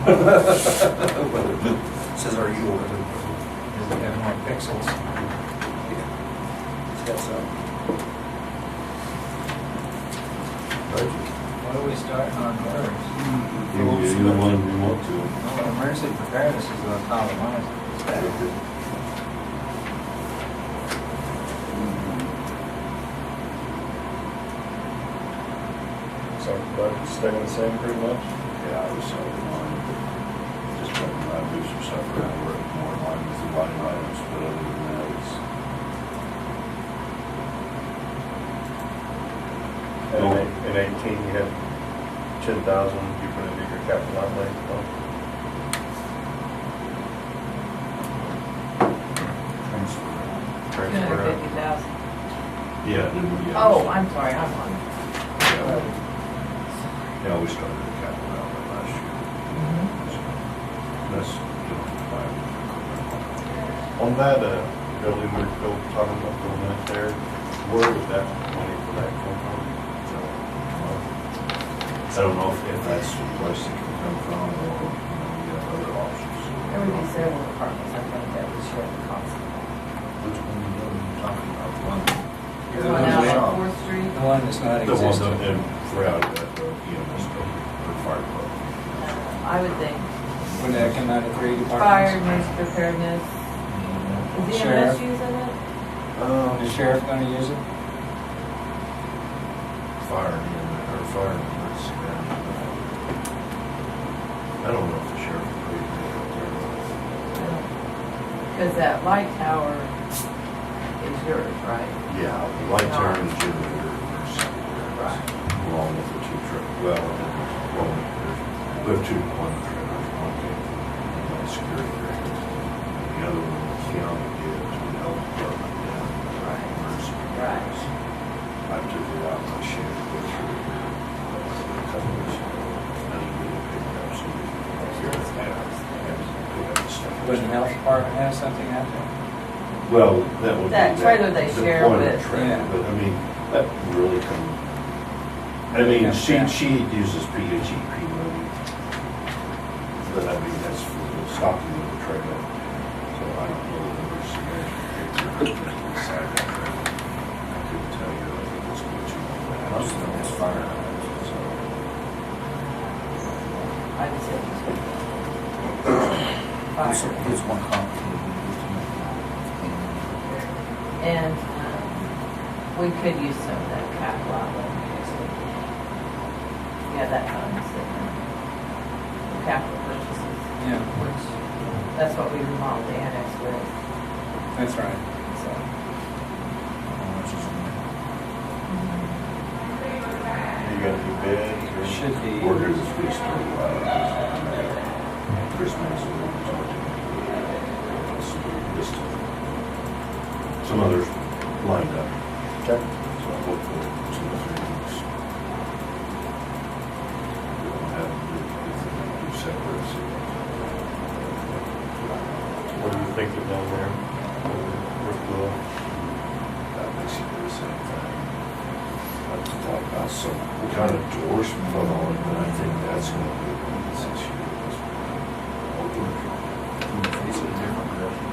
Says, are you over? Does it have more pixels? It's got some. Budget. What are we starting on first? You can get either one you want to. Well, emergency preparedness is on top of mine. So, but staying the same pretty much? Yeah, I was so in line. Just trying to move some stuff around where it's more in line with the line items, but other than that, it's. And in 18, you had 10,000, you put into your capital outlay fund. Transfer out. 250,000. Yeah, then we. Oh, I'm sorry, I'm on. Yeah, we started the capital outlay last year. So that's, fine. On that building we're still talking about for a minute there, where would that money for that come from? I don't know if that's the place it can come from or, we have other options. There would be several departments, I think, that would share the cost. Which one are you talking about? The one? The one out on 4th Street, The one that's not The one existing. that, throughout that, EMS building, or fire department. I would think. Would that come out of 3 departments? Fire, emergency preparedness. Is the Sheriff. EMS using it? Is the sheriff gonna use it? Fire, or fire emergency management. I don't know if the sheriff agreed with that. Because that light tower is yours, right? Yeah, the light tower and generator are separate. Right. Along with the two truck, well, we have two, one trailers, one came from the security grant. The other one, Keanu did to the health department down. Right. Emergency Right. preparedness. I took it out my shed, go through it here, a couple of weeks ago. I didn't really pick it up, so here it's at. Wouldn't the health department have something out there? Well, that would be. That trailer they share deployment with- trailer, Yeah. but I mean, that really come, I mean, she uses PHEP money. But I mean, that's for the stocking of the trailer. So I don't know the numbers. Decide that. I couldn't tell you, I think it's much more. Most of them is fire. So, I would say. It's Fire. one complicated. And we could use some of that capital outlay. Yeah, that fund sitting there. For capital purchases. Yeah, Which, that's what we remodeled the annex with, that's right. so. You got any bids or? Should be. we're good as we started. Chris Mason. Just some others lined up. Okay. So hopefully 2 or 3 weeks. We don't have to do separate. What are you thinking down there? With the, That basically the same thing. I've thought about some kind of doors put on it, but I think that's going to be a one that's this year. Face it a different direction,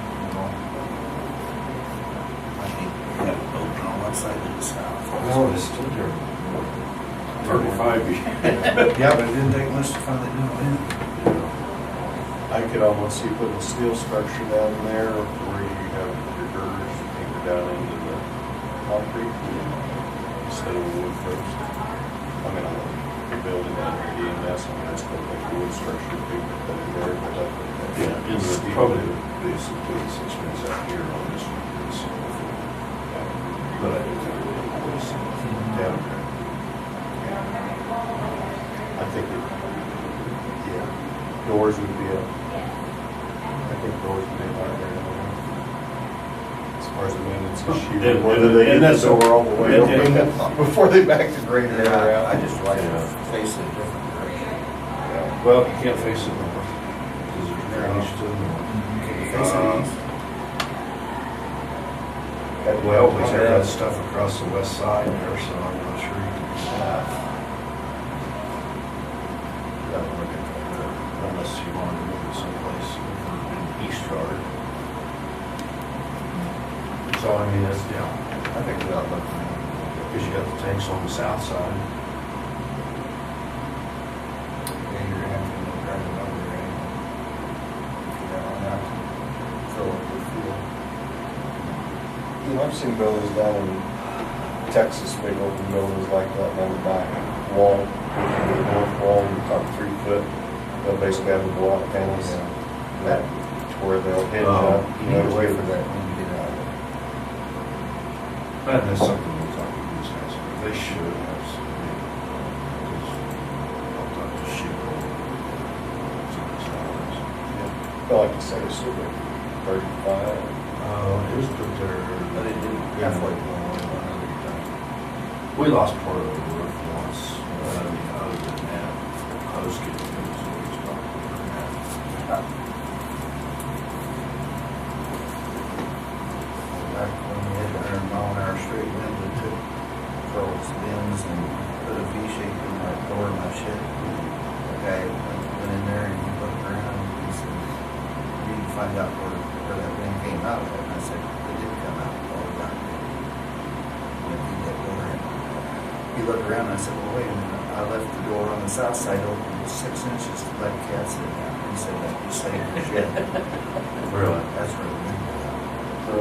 I think we have it open on one side and the south. No, it's still there. 35 years. Yeah, but it didn't take much to finally do it. I could almost see putting a steel structure down there where you have your girders anchored down into the concrete instead of wood first. I mean, you're building down here EMS, I mean, it's going to make the wood structure big, but in there, but up. Yeah, it's probably the biggest expense out here on this one. But I do think it was down there. I think it, yeah, doors would be I think doors would be a lot there. As far as the maintenance issue, And- whether and- they and get that's the door all the way and- open and- before they back the grader Yeah, I out. just like Yeah. to face it a different direction. Yeah. Well, you can't face it more. Because there's drainage to the north. Can you face it east? Well, we have that stuff across the west side there, so I'm not sure you can. That would look at that, unless you So I mean, it's, yeah, I think we ought to look. because you got the tanks on the south side. Yeah, you're gonna have to look right over there anyway. Get that one out, fill it with fuel. You know, I've seen buildings down in Texas, big open buildings like that, and on the back wall, the north wall, the top 3 foot, they'll basically have the blowout panels. That, to where they'll hinge Oh, up. You need to wait for that when you get out of it. And that's something we'll talk to these guys, about. They should have some, I'll talk to shit. I like to say it's super 35. It was put there. But it didn't halfway blow on another time. We lost part of the roof once, I mean, other than that, hose getting things always talking about that. Back when we had the 100-mile-an-hour straight wind, we took Charles Benz and put a V-shape in my door of my shed. The guy went in there and he looked around and he said, "You need to find out where that wind came out of." And I said, "It didn't come out all the time." And he that door in. He looked around and I said, "Well, wait a minute. I left the door on the south side open 6 inches to let cats in there." He said, "That you saved your shed." Really? That's where the wind blew out. So,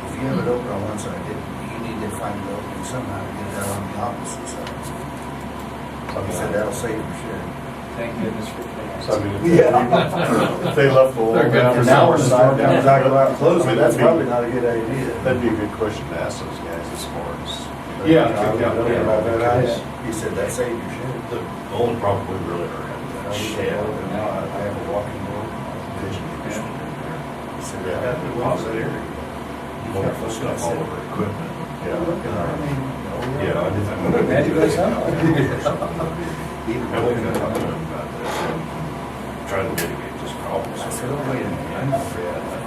If you have it open on one side, you need to find it open somehow to get it out on the opposite side. He said that'll save your shit. Thank goodness for so I cats. mean, if they left the wall They're good down for an hour summer. side down, I go out and close it, That's that'd probably be, not a good idea. that'd be a good question to ask those guys as far as. Yeah, I don't know about that either. He said that saved your shit. The only problem we really are having I that was shed. open now, I have a walking door. Pigeon condition in there. He said Yeah, that that was deposit area. You can't put stuff all over equipment. Yeah, look at our name. Yeah, I did. Magic goes up. And we can talk to them about this and try to mitigate this problem. I said, "Oh, wait a minute, I know where that."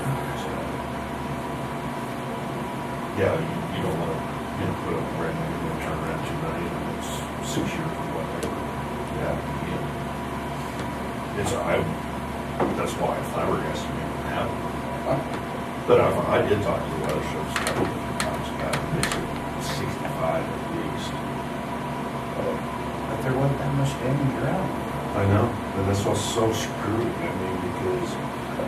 Yeah, you don't want to, put up a brand new, and turn around 2 million, and it's 6 years or whatever. Yeah, again. That's why if I were guessing, it would happen. But I did talk to the weather service a couple of times about it, they said 65 at least. But there wasn't that much damage around. I know, but that's what's so screwed, I mean, because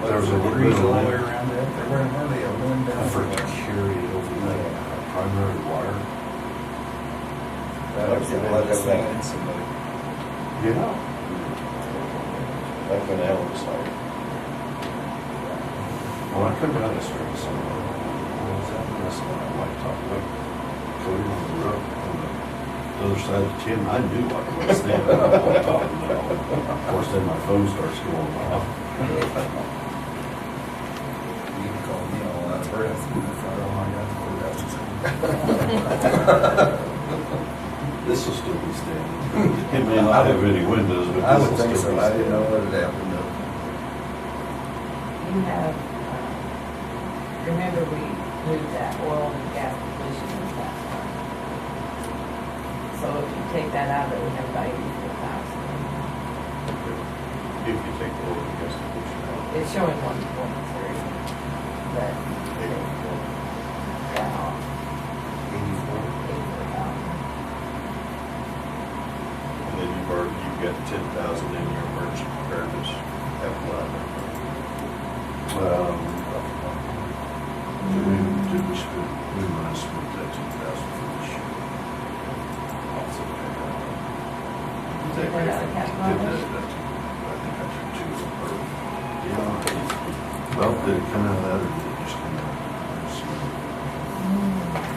there was a little trees bit of all the way land around it. There weren't hardly a wind down for there. to carry it over the primary wire. That was the bloodiest thing in somebody. Yeah. Like an hour side. Well, I come down this way, so, what was that, that's what I like talking about, going on the road, on the other side of the 10, I knew what I was thinking, I was talking about. Of course, then my phone starts going off. You can call me all out of breath. If I don't want to This will still be standing. It may not have any windows, but I this would will think still so. be I didn't know standing. what had happened though. You have, remember we moved that oil and gas depletion in that fund. So if you take that out, it would have about 84,000. If you take the oil and gas depletion out. It's showing 1.3, but that off, 84. 84,000. And then you've got 10,000 in your emergency preparedness. Have one. Did we spend, we might have spent that 2,000 for this year. Also, Take that out of capital outlay? I think I took 2 per. Yeah. Well, did it come out of that or did it just come out?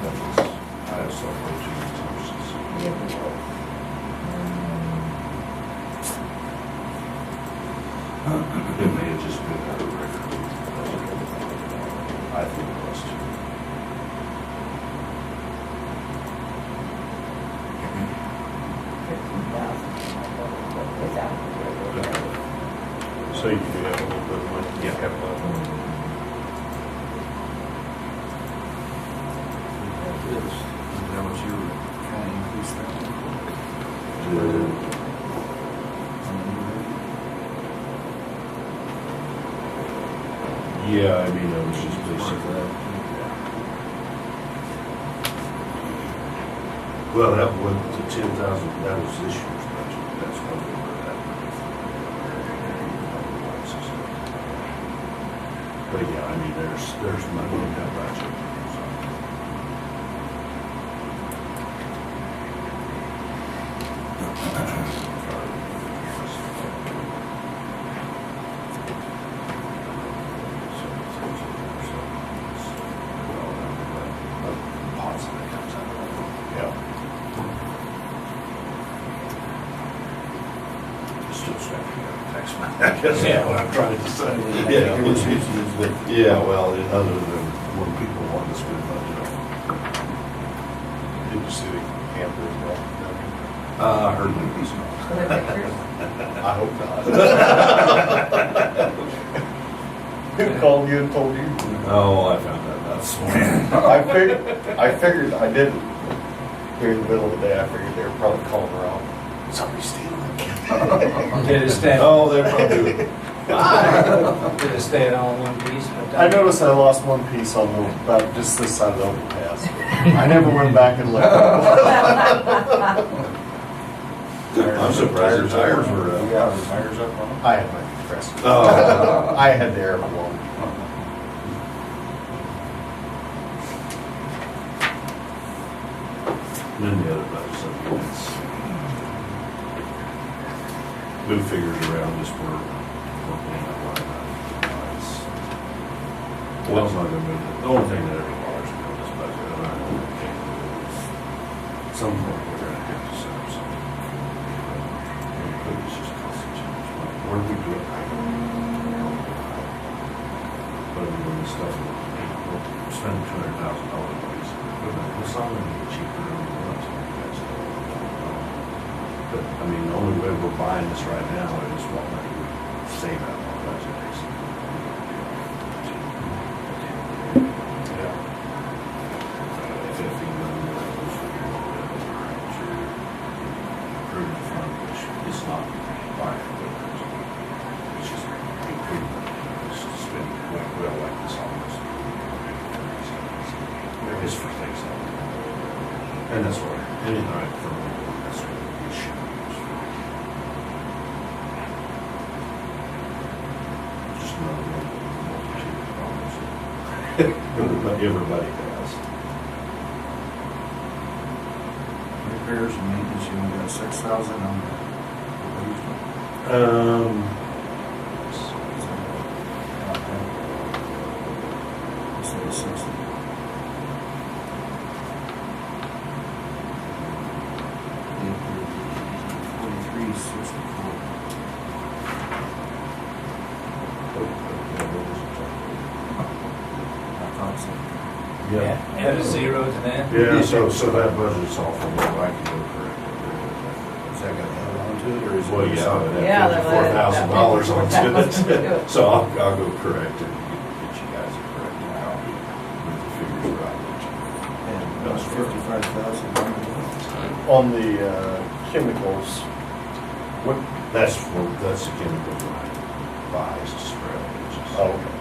That was, I have software changes. It may have just been out of record. I think it was too. So you do have a little bit of money. Yeah. Capital outlay. How much you were trying to increase that? Yeah, I mean, it was just basically. Well, that went to 10,000, that was this year's budget, that's probably where that money from. But yeah, I mean, there's money in that budget. So. Yeah. Still stacking up tax money, I guess that's what I'm trying to say. It was used with. Yeah, well, other than when people want to spend money. Did you see the camper as well? I heard movies. For the pictures. I hope not. Who called you and told you? Oh, I found that out this morning. I figured, I didn't. During the middle of the day, I figured they were probably calling around. Somebody stealing the camper. Did it stay, Oh, they're probably, did it stay all in one piece? But I noticed I lost one piece on the, about just this side of the overpass. I never went back and looked. I'm surprised the tires were You got the tires up on them? I had my compressor. Oh. I had the air blown. And then the other budget, so it's, move figures around just for, paying that line item. Well, it's not gonna move it. The only thing that ever bothers me on this budget, and I know we can't do it, is some point we're gonna have to set up something. It's just costing too much money. Where do we do it? I don't know. But I mean, when this stuff, we're spending $200,000 on these equipment, it's not gonna get cheaper than we want to. But, I mean, the only way we're buying this right now is what money we save out on budget. Yeah. FFE money, those figures, to improve the fund, which is not buying equipment. It's just improvement. It's just been, well, like this almost. It's for things like that. And that's what, any night for me, that's what we should use. Just another one of the multitude of problems that everybody has. Repairs and maintenance, you only got 6,000 on that. Instead of 60. I thought so. yeah, add a zero to that. Yeah, so that budget's all from what I can go correct. Is that got added onto it, or is it? Well, yeah, Yeah, that that $4,000 $4,000 onto to do it. it. So I'll go correct and get you guys a corrected copy with the figures right. And that's 55,000. On the chemicals, what, That's the chemical line buys to spread. oh, okay.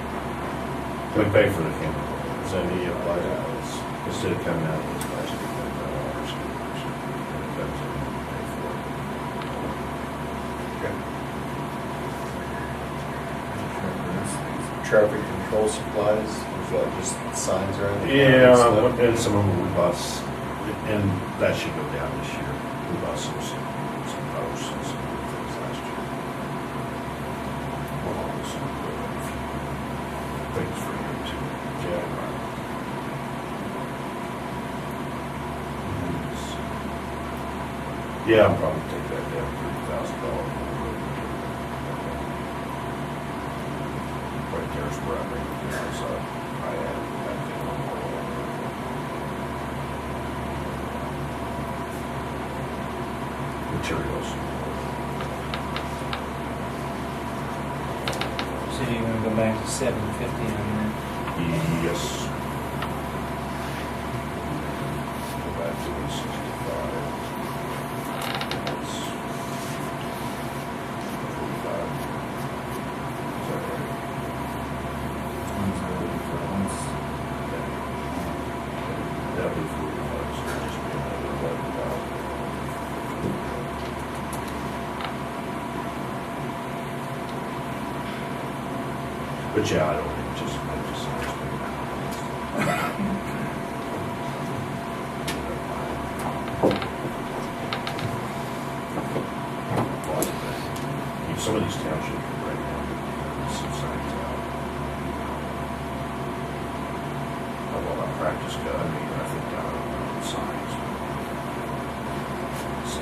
We pay for the chemical. Is that any of that? Instead of coming out of this budget, we pay for ours. And it comes in and we pay for it. Okay. Traffic control supplies, is that just signs or anything? Yeah, and some of them we bought, and that should go down this year. We bought some posts and some things last year. Well, also, things for you too. Yeah. Yeah, I'll probably take that down $30,000. Right there's where I make it down, so I added that thing on more. Materials. So you're gonna go back to 750 on that. Yes. Go back to 165. That's 45. Is that right? But yeah, I don't just. Some of these townships right now, some signs out. Well, I practice gun, I mean, I think down on signs. So,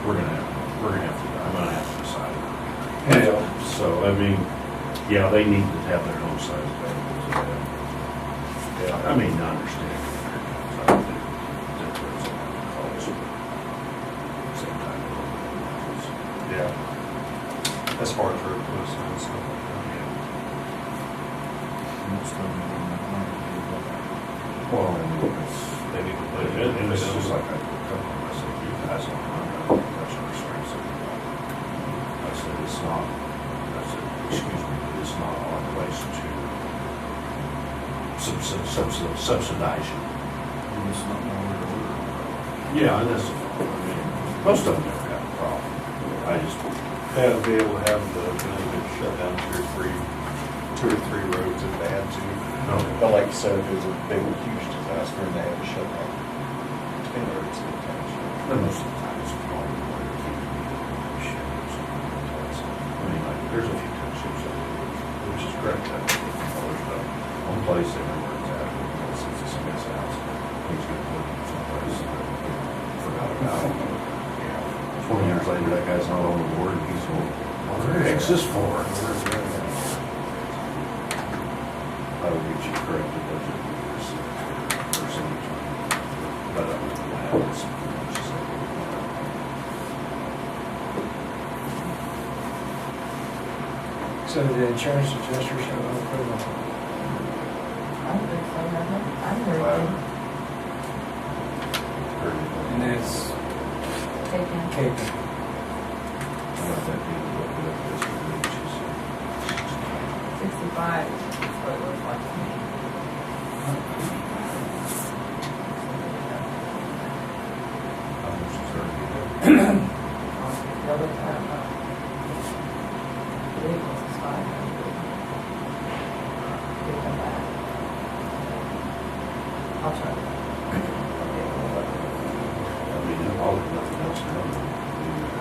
we're gonna have to, I'm gonna have to decide. Yeah. So, I mean, yeah, they need to have their own size vehicles. Yeah, I mean, I understand. I don't think difference in cost, but same time. Yeah. As far as road closing and stuff like that. Well, I mean, it's, They need to put and it's just like I told them, I said, you guys don't know, that's your strengths. I said, it's not, I said, excuse me, but it's not our place to subsidize you. It's not know where to order. Yeah, and that's, I mean, most of them never have a problem. I just, Yeah, to be able to have the ability to shut down two or three roads if they had to. no, But like you said, if it was a big, huge disaster and they had to shut down 10 roads in the township. but most of the time it's a problem where you keep shit or something like that. So, I mean, like, there's a few townships out there, which is great, that there's but one place they know where it's at, it's a Smith's house. He's gonna put it someplace, forgot about it. Yeah. 20 years later, that guy's not on the board, and he's going, what the heck's this for? I would get you corrected, budget years, percentage. But I'm glad it's just like. So the insurance adjuster shall approve. I don't think so, I haven't heard And that's it. Taken. Cape. How 65 is what it looks like to me. much is there? The other time, I believe this is 500. We'll come back. I'll try. I mean, all of nothing else done, the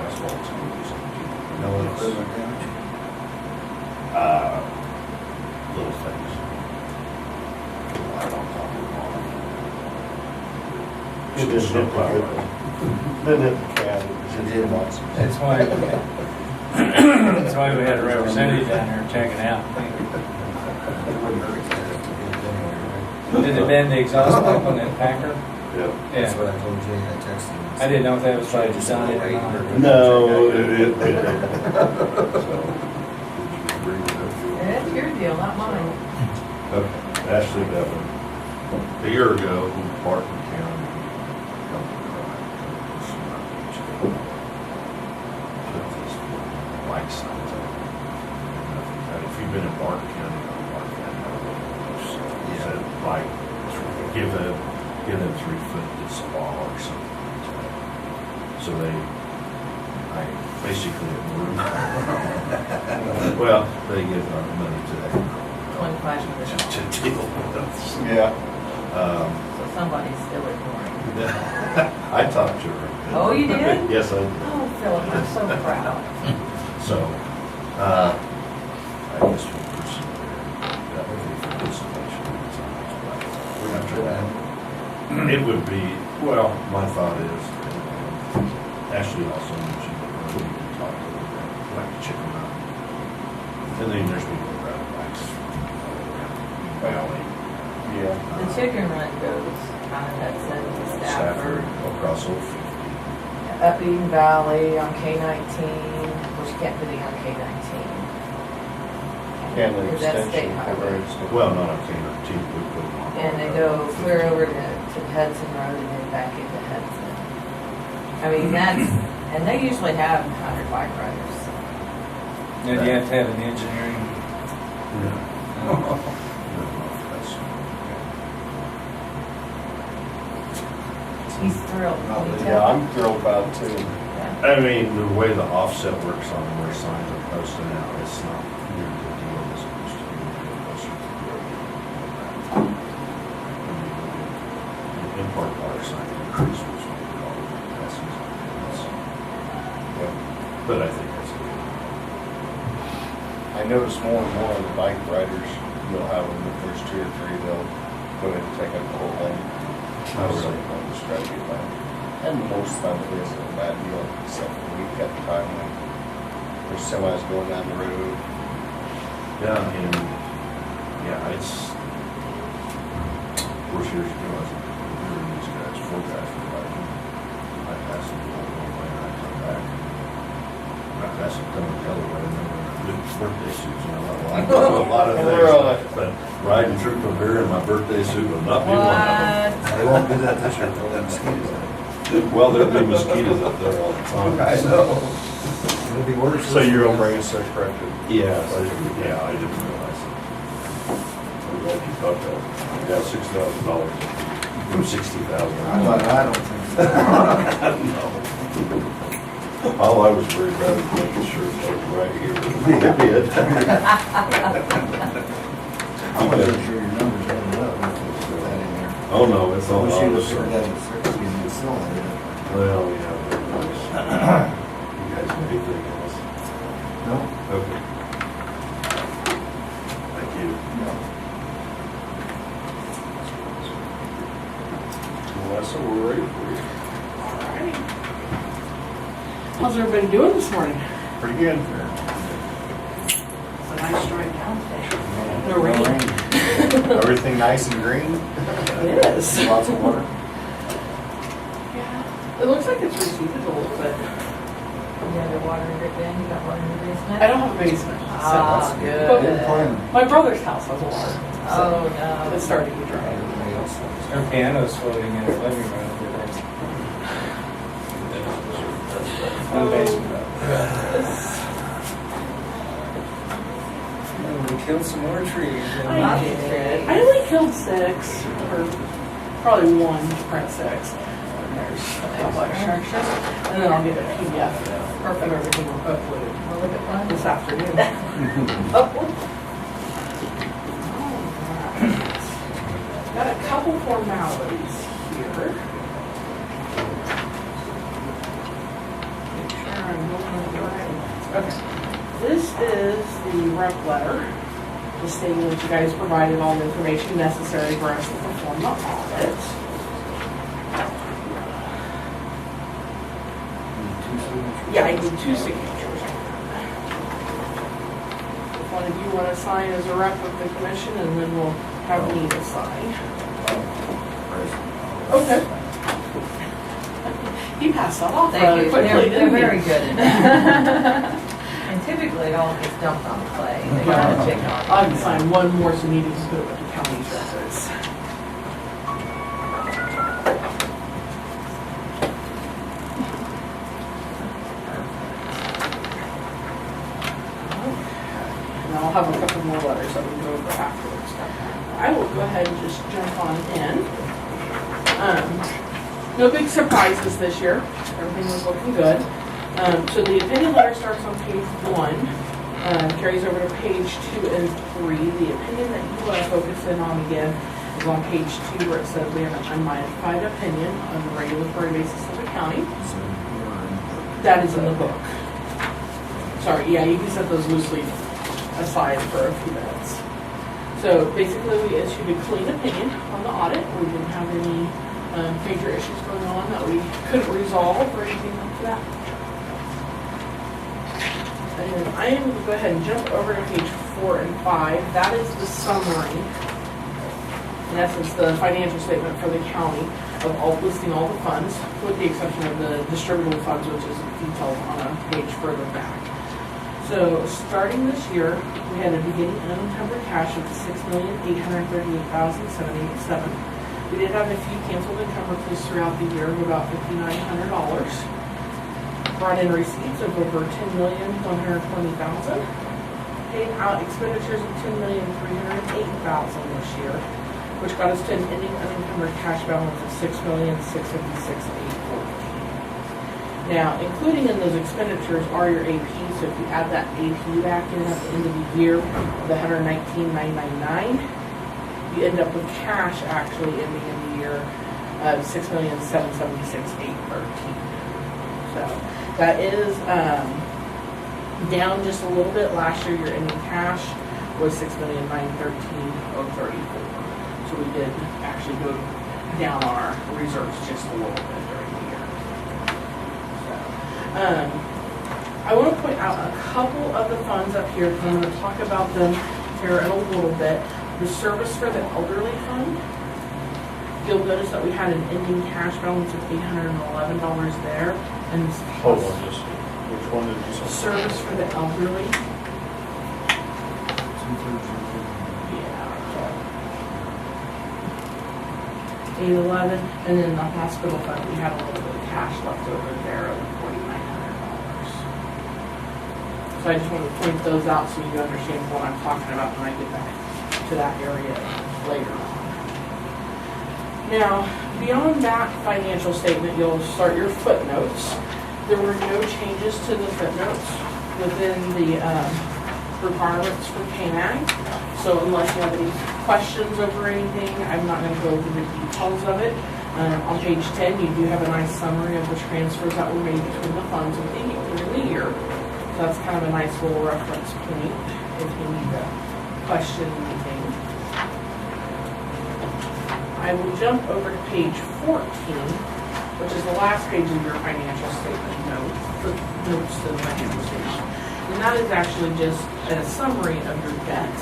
asphalt's gonna be something. No equipment damage? Little things. Light on top of the lawn. It didn't hit the good. Didn't hit the cat, it did lots of. That's why, that's why we had a representative down there checking out. It wouldn't hurt to have to get it anyway, right? Did it bend the exhaust pipe on that Packer? Yeah. That's what Yeah. I told Jay, I texted him. I didn't know if that was by design or not. No, it. So, did you bring it up? It's your deal, not mine. Okay, Ashley Devon. A year ago, Barton County helped me put these light signs up. And if you've been in Barton County, Barton County, he said, like, give them 3 foot disallowal or something like that. So I basically moved. Well, they give money to that girl. 25%. To deal with it. Yeah. So somebody's still ignoring. I talked to her. Oh, you did? Yes, I did. Oh, Philip, I'm so proud. So, I guess we'll pursue that would be for installation. We're not sure that. It would be, well, my thought is, Ashley also mentioned that we need to talk a little bit, like the chicken run. And then there's people that ride bikes around Valley. Yeah. The chicken run goes kind of that said to Stafford, Stafford, across Old 50. up Eden Valley on K-19, which you can't put it on K-19. And the Because that's state extension for highway. roads. Well, not on K-19, we put them on. And they go clear over to Hudson Road and then back into Hudson. I mean, that's, and they usually have 100 bike riders. Now, do you have to have an engineering? No. That's- He's thrilled. Can you Yeah, tell? I'm thrilled about it too. Yeah. I mean, the way the offset works on where signs are posted now, it's not near the deal as it used to be. When you go closer to the road. The import water sign increase was what we call it. But I think that's good. I notice more and more of the bike riders, you'll have them, if there's 2 or 3, they'll go ahead and take up the whole lane. Oh, really? On the strategy plan. And most of it isn't a bad deal, except for we've got the time when there's semis going down the road. Yeah, and, yeah, it's, of course, years ago, I was hearing these guys, 4 guys were riding. I passed them going one way and I come back. I passed them coming the other way and they were good birthday suits, and I thought, well, I know a lot of Really? things, but riding through Premier in my birthday suit would not be one of them. They won't do that this year, they'll let mosquitoes in. Well, there'll be mosquitoes up there all the time. I know. It'll be worse. So you're gonna bring us a corrected? Yeah, I didn't realize it. I'm glad you caught that. I got $6,000 from $60,000. I don't think so. All I was worried about was making sure it was right here. It did. I'm not sure your numbers added up if you put that in there. Oh, no, it's all Wish you on would the figure surface. that at 60 and you still added it. Well, yeah, very nice. You guys know anything else? No? Okay. Thank you. No. Melissa, we're ready for you. Alright. How's everybody doing this morning? Pretty good. It's a nice drive down today. No rain. Everything nice and green? It is. Lots of water? Yeah. It looks like it's receded a little bit. You have your water in your bin, you got water in your basement? I don't have a basement. Ah, so- good. Good plan. My brother's house has a water. Oh, So no. it's starting to dry. Everybody else does. Her piano's floating in his living room. One basement. We killed some more trees. I did. I only killed 6, or probably 1 to print 6. And there's a couple extra. And then I'll get a PDF of everything uploaded Well, look at one. this afternoon. Got a couple formalities here. Make sure I'm looking at the right ones. Okay. This is the rep letter, just stating that you guys provided all the information necessary for us to perform the audit. Yeah, I need 2 signatures. If one of you want to sign as a rep of the commission, and then we'll have Nita sign. Okay. He passed that off Thank rather you. quickly, They're didn't he? very good at that. And typically, it all gets dumped on Clay. They kind of pick on. I can sign one more so Nita can put it with the county's records. And I'll have a couple more letters that we go over afterwards. I will go ahead and just jump on in. No big surprises this year. Everything was looking good. So the opinion letter starts on page 1, carries over to page 2 and 3. The opinion that you want to focus in on again is on page 2, where it says we have an unmodified opinion on the regulatory basis of the county. So you're in the- That is in the book. Sorry, yeah, you can set those loosely aside for a few minutes. So basically, we issued a clean opinion on the audit. We didn't have any major issues going on that we couldn't resolve or anything like that. And then I am going to go ahead and jump over to page 4 and 5. That is the summary. In essence, the financial statement for the county of all, listing all the funds, with the exception of the distributable funds, which is detailed on a page further back. So starting this year, we had a beginning unencumbered cash of $6,838,787. We did have a few canceled encumbrances throughout the year of about $5,900. Brought in receipts of over $10,120,000. Paid out expenditures of $10,308,000 this year, which got us to an ending unencumbered cash balance of $6,656,814. Now, including in those expenditures are your AP, so if you add that AP back in at the end of the year, the $119,999, you end up with cash actually ending in the year of $6,776,813. So that is down just a little bit. Last year, your ending cash was $6,913,034. So we did actually go down on our reserves just a little bit during the year. So, I want to point out a couple of the funds up here, because I'm going to talk about them here in a little bit. The Service for the Elderly Fund. You'll notice that we had an ending cash balance of $811 there. And Hold on, just, which one did you say? Service for the Elderly. Yeah. 811, and then the hospital fund, we had a little bit of cash left over there of $4,900. So I just want to point those out so you understand what I'm talking about when I get back to that area later on. Now, beyond that financial statement, you'll start your footnotes. There were no changes to the footnotes within the requirements for KMAG. So unless you have any questions over anything, I'm not going to go over the details of it. On page 10, you do have a nice summary of the transfers that were made between the funds within the year. So that's kind of a nice little reference point if you need to question anything. I will jump over to page 14, which is the last page of your financial statement notes to the financial statement. And that is actually just a summary of your debt.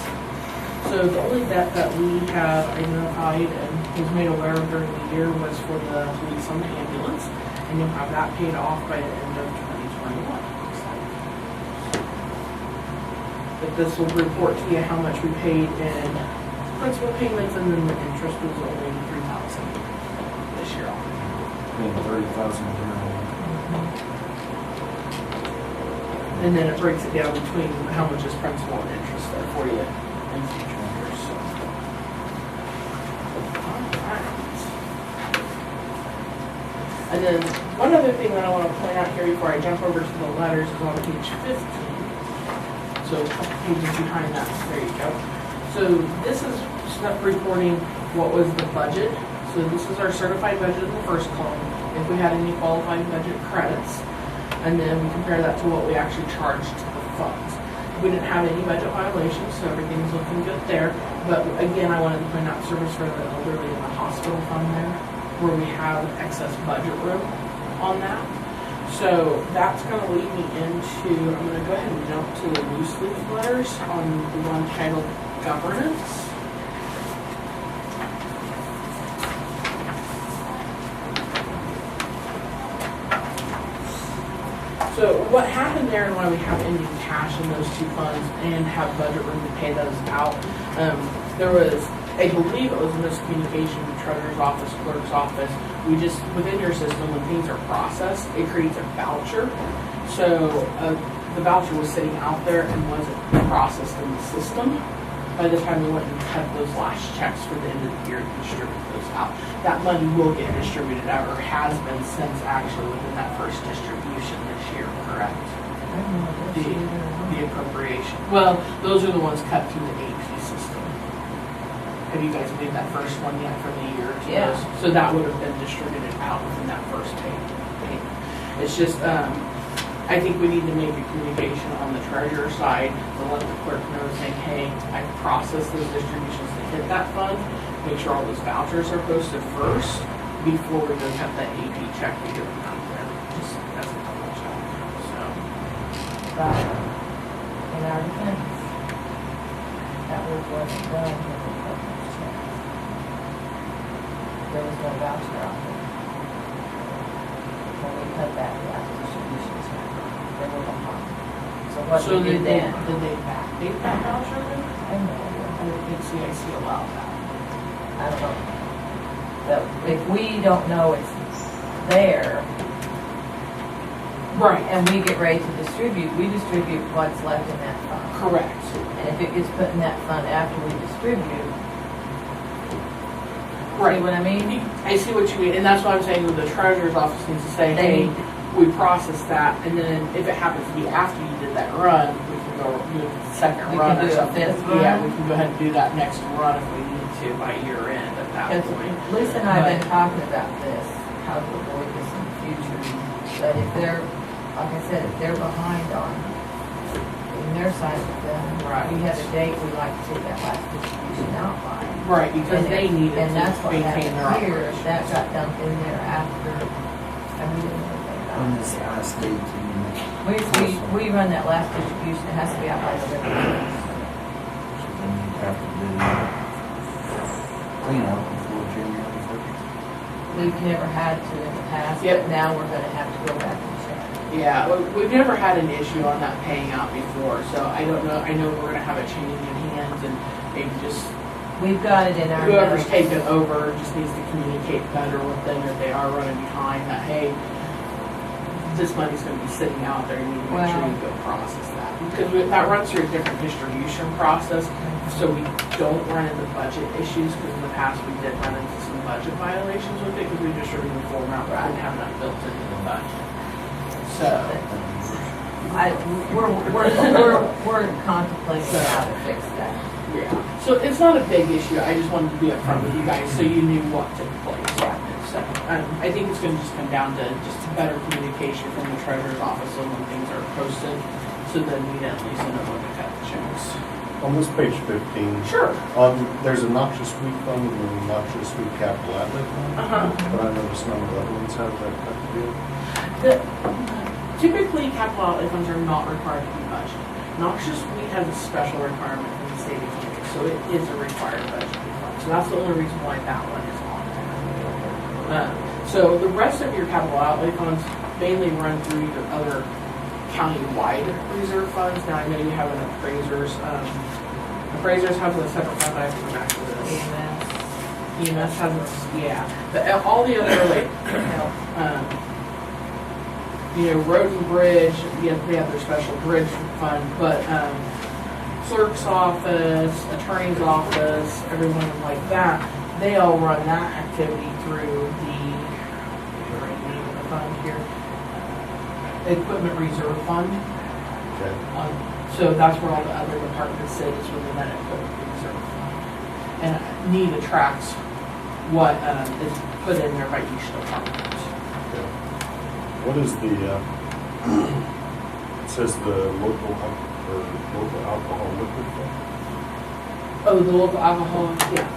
So the only debt that we have identified and was made aware of during the year was for the lease on the ambulance, and you'll have that paid off by the end of 2021. But this will report to you how much we paid in principal payments, and then the interest was only $3,000 this year. Paying $30,000 a year. And then it breaks it down between how much is principal and interest there for you in future years. So. Alright. And then one other thing that I want to point out here before I jump over to the letters is on page 15. So a couple pages behind that. There you go. So this is stuff reporting what was the budget. So this is our certified budget in the first column. If we had any qualified budget credits. And then we compare that to what we actually charged to the funds. We didn't have any budget violations, so everything's looking good there. But again, I wanted to point out Service for the Elderly in the hospital fund there, where we have excess budget room on that. So that's going to lead me into, I'm going to go ahead and jump to the loose leaf letters on the one titled Governance. So what happened there and why we have ending cash in those two funds and have budget room to pay those out, there was, I believe it was a miscommunication with the treasurer's office, clerk's office. We just, within your system, when things are processed, it creates a voucher. So the voucher was sitting out there and wasn't processed in the system. By the time we went and cut those last checks for the end of the year to distribute those out, that money will get distributed out, or has been since actually within that first distribution this year, correct? The appropriation. Well, those are the ones cut through the AP system. Have you guys made that first one yet for the year? Yeah. So that would have been distributed out within that first payment. It's just, I think we need to make a communication on the treasurer side to let the clerk know, saying, hey, I processed those distributions to hit that fund. Make sure all those vouchers are posted first before we go cut that AP check to get them out there. Just as a double check. So. But in our defense, that work wasn't done when we cut those checks. There was no voucher out there. When we cut that last distribution check, there was a fund. So what So we did then, did they backdate that voucher then? I know, I didn't think CIC allowed that. I don't know. But if we don't know it's there, Right. and we get ready to distribute, we distribute what's left in that fund. Correct. And if it gets put in that fund after we distribute, see Right. what I mean? I see what you mean, and that's why I'm saying that the treasurer's office needs to say, They hey, need we process that, and then if it happens to be after you did that run, we can go do a second We run can or do a something. fifth Yeah, run? we can go ahead and do that next run if we need to by year end at that Because point. Lisa and I have been talking about this, how to avoid this in the future. But if they're, like I said, if they're behind on their side of the bill, Right. we have a date we like to take that last distribution out by. Right, because And they it- need it And that's to what maintain their happened here, operation. that got dumped in there after, and we didn't know anything On about this it. last date, We run that last distribution, it has to be out by November first. so then you have to do clean up before January first. We've never had to in the past, Yep. but now we're gonna have to go back and check. Yeah, we've never had an issue on that paying out before, so I don't know, I know we're gonna have a change in hands and maybe just We've got it in our whoever's notes. taken over just needs to communicate better with them if they are running behind that, hey, this money's gonna be sitting out there, you need to make sure Well- you go process that. Because that runs through a different distribution process, so we don't run into budget issues, because in the past we did run into some budget violations with it, because we distributed the full amount, but didn't have that built into the budget. So, We're contemplating how to fix that. yeah, so it's not a big issue, I just wanted to be upfront with you guys, so you knew what took place. So, I think it's gonna just come down to just better communication from the treasurer's office so when things are posted, so then we at least know when to cut the checks. On this page 15, Sure. there's a noxious weed fund and a noxious weed capital outlay fund. Uh-huh. But I noticed none of the other ones have that cut to do. Typically, capital outlay funds are not required to be budgeted. Noxious weed has a special requirement from the state of Kansas, so it is a required budgeted fund. So that's the only reason why that one is on there. So the rest of your capital outlay funds mainly run through your other county-wide reserve funds. Now, I know you have an appraisers. Appraisers have a separate fund, I have to go back to this. EMS has a, yeah, but all the other, like, road and bridge, they have their special bridge fund, but, clerk's office, attorney's office, everyone like that, they all run that activity through the, right name of the fund here, equipment reserve fund. Okay. So that's where all the other departments sit, is within that equipment reserve fund. And NEDA tracks what, is put in there by each department. Okay. What is the, it says the local alcohol liquid fund? Oh, the local alcohol, yeah.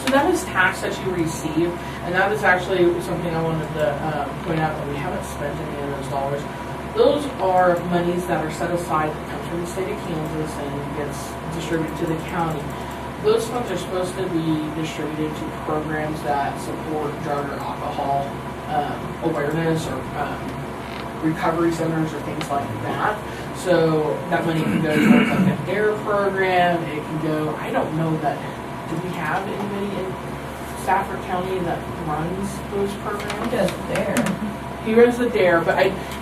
So that is tax that you receive, and that is actually something I wanted to point out, that we haven't spent any of those dollars. Those are monies that are set aside that comes from the state of Kansas and gets distributed to the county. Those funds are supposed to be distributed to programs that support drug or alcohol awareness or recovery centers or things like that. So that money can go towards like a DARE program. It can go, I don't know that, do we have anybody in Stafford County that runs those Who programs? does it there? He runs the DARE, but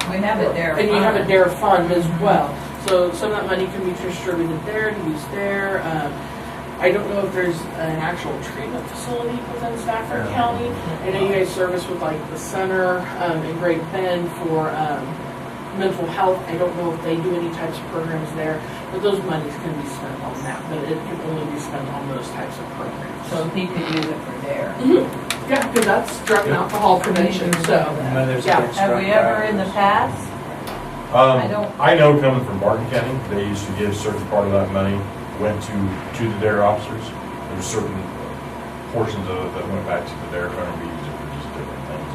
We have it there. and you have a DARE fund as well. So some of that money can be distributed there to use there. I don't know if there's an actual treatment facility within Stafford County. I know you guys service with like the center in Great Bend for mental health. I don't know if they do any types of programs there, but those monies can be spent on that. But it can only be spent on those types of programs. So he could use it for there. Yeah, because that's drug and alcohol prevention. So Mother's Yeah. against Have drunk we ever in the drivers. past? I don't- I know coming from Martin County, they used to give a certain part of that money went to the DARE officers. There were certain portions of it that went back to the DARE fund, and we used it for just different things,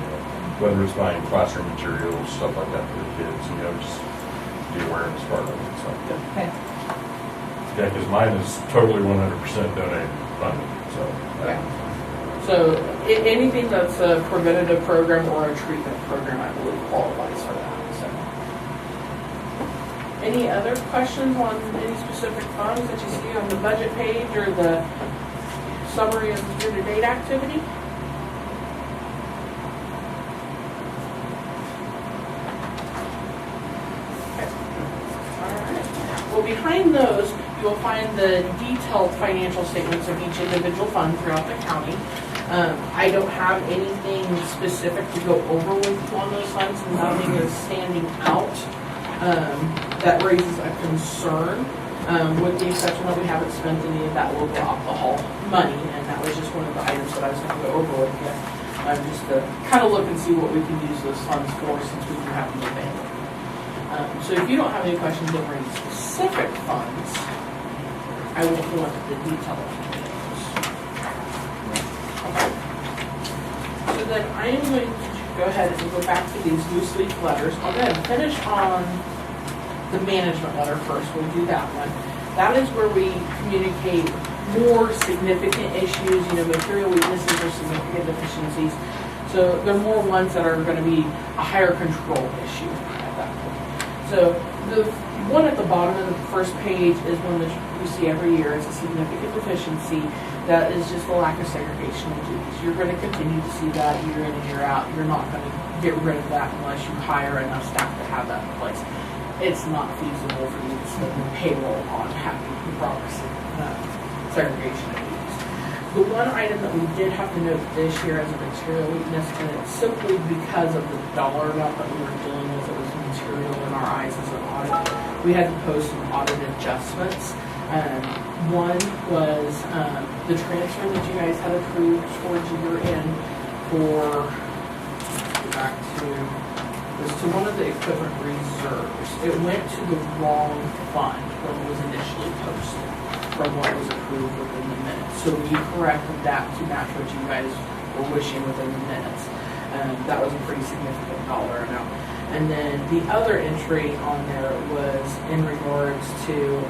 whether it's buying classroom materials, stuff like that for the kids, just the awareness part of it, so. Okay. Yeah, because mine is totally 100% donated funded, so. Yeah. So anything that's a preventative program or a treatment program, I believe qualifies for that. So, any other questions on any specific funds that you see on the budget page or the summary of the year-to-date activity? Okay. All right. Well, behind those, you will find the detailed financial statements of each individual fund throughout the county. I don't have anything specific to go over with you on those funds, and nothing is standing out that raises a concern, with the exception that we haven't spent any of that local alcohol money, and that was just one of the items that I was going to go over with you, just to kind of look and see what we can use those funds for, since we do have them available. So if you don't have any questions over any specific funds, I will go into the detail of those. Okay. So then I am going to go ahead and go back to these loose leaf letters. I'll go ahead and finish on the management letter first. We'll do that one. That is where we communicate more significant issues, material weaknesses or significant deficiencies. So they're more ones that are going to be a higher control issue at that point. So the one at the bottom of the first page is one that you see every year. It's a significant deficiency. That is just the lack of segregation of duties. You're going to continue to see that year in and year out. You're not going to get rid of that unless you hire enough staff to have that in place. It's not feasible for you to spend the payroll on having proper segregation of duties. The one item that we did have to note this year as a material weakness, and it's simply because of the dollar amount that we were dealing with, it was material in our eyes as an audit. We had to post some audit adjustments. One was the transfer that you guys had approved towards year end for, back to, was to one of the equipment reserves. It went to the wrong fund when it was initially posted from what was approved within the minutes. So we corrected that to match what you guys were wishing within the minutes. That was a pretty significant dollar amount. And then the other entry on there was in regards to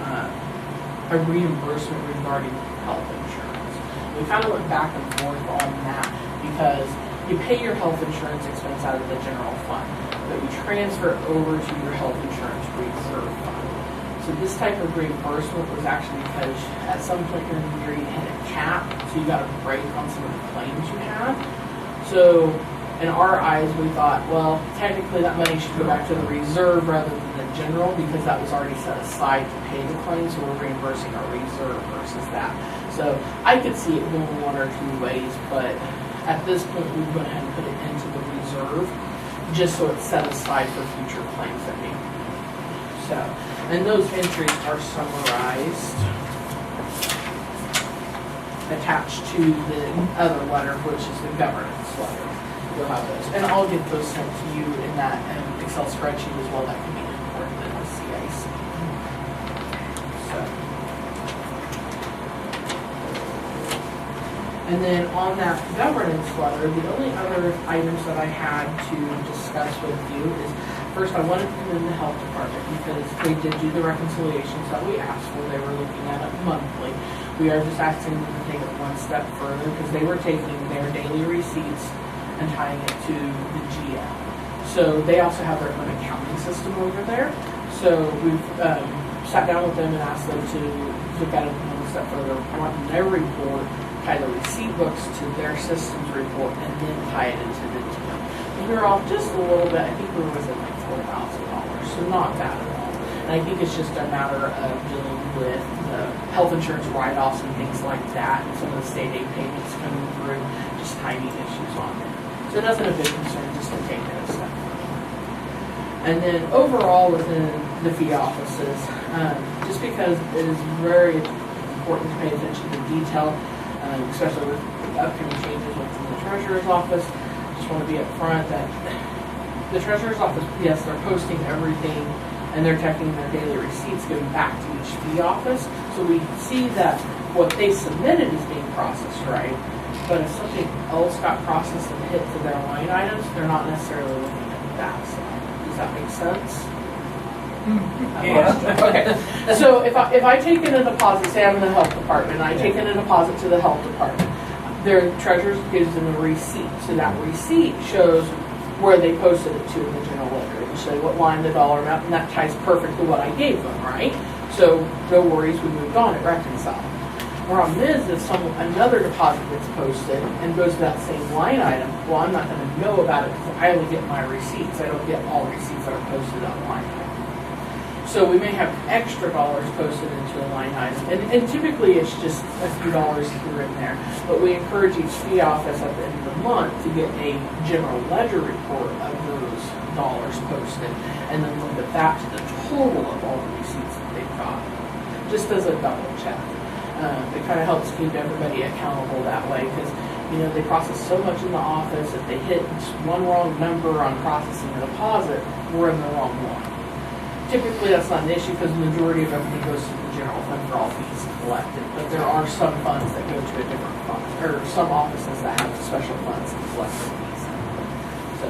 a reimbursement regarding health insurance. We kind of went back and forth on that because you pay your health insurance expense out of the general fund, but you transfer over to your health insurance reserve fund. So this type of reimbursement was actually because at some point during the year you hit a cap, so you got a break on some of the claims you had. So in our eyes, we thought, well, technically that money should go back to the reserve rather than the general because that was already set aside to pay the claims, so we're reimbursing our reserve versus that. So I could see it going one or two ways, but at this point we went ahead and put it into the reserve just so it's set aside for future claims that may be. So, and those entries are summarized attached to the other letter, which is the governance letter. You'll have those, and I'll get those sent to you in that Excel spreadsheet as well. That can be imported in the CIC. So, and then on that governance letter, the only other items that I had to discuss with you is, first I wanted to commend the health department because they did do the reconciliations that we asked for. They were looking at it monthly. We are just asking them to take it one step further because they were taking their daily receipts and tying it to the GM. So they also have their own accounting system over there. So we've sat down with them and asked them to look at it one step further, wanting their report, tie the receipt books to their systems report, and then tie it into the GM. And we were off just a little bit. I think we were within like $4,000, so not bad at all. And I think it's just a matter of dealing with the health insurance write-offs and things like that, and some of the state aid payments coming through, just timing issues on it. So it wasn't a big concern, just to take it a step further. And then overall within the fee offices, just because it is very important to pay attention to detail, especially with upcoming changes within the treasurer's office, just want to be upfront that the treasurer's office, yes, they're posting everything and they're checking their daily receipts going back to each fee office. So we see that what they submitted is being processed right. But if something else got processed and hit to their line items, they're not necessarily looking at that side. Does that make sense? Yeah. Okay. So if I take in a deposit, say I'm in the health department, and I take in a deposit to the health department, their treasurer gives them a receipt. So that receipt shows where they posted it to in the general ledger. It will say what line the dollar amount, and that ties perfect to what I gave them, right? So no worries, we moved on, it reconciled. Where on this, if another deposit gets posted and goes to that same line item, well, I'm not going to know about it because I only get my receipts. I don't get all receipts that are posted on line item. So we may have extra dollars posted into a line item. And typically it's just a few dollars here and there, but we encourage each fee office at the end of the month to get a general ledger report of those dollars posted, and then look at that to the total of all the receipts that they've got, just as a double check. It kind of helps keep everybody accountable that way, because they process so much in the office. If they hit one wrong number on processing a deposit, we're in the wrong one. Typically, that's not an issue because the majority of everything goes to the general fund for all fees collected. But there are some funds that go to a different fund, or some offices that have special funds that collect their fees. So,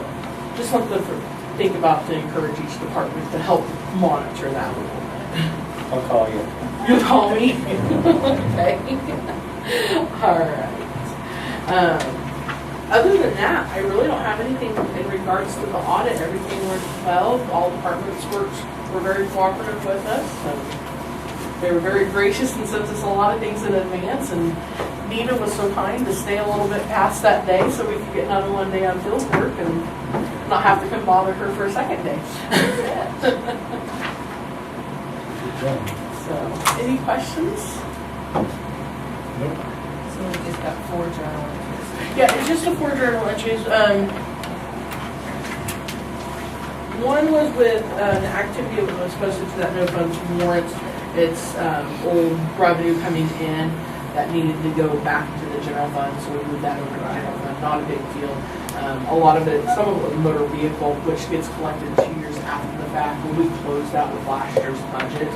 just something to think about to encourage each department to help monitor that a little bit. I'll call you. You'll call me? Okay. All right. Other than that, I really don't have anything in regards to the audit. Everything worked well. All departments were very cooperative with us. They were very gracious and sent us a lot of things in advance. And Nita was so kind to stay a little bit past that day so we could get another one day on field work and not have to come bother her for a second day. So, any questions? So we just got 4 journal entries. Yeah, it's just a 4 journal entries. One was with an activity that was posted to that no funds warrant. It's old revenue coming in that needed to go back to the general fund, so we moved that over to the general fund. Not a big deal. A lot of it, some of it was motor vehicle, which gets collected 2 years after the fact. When we closed out with last year's budget,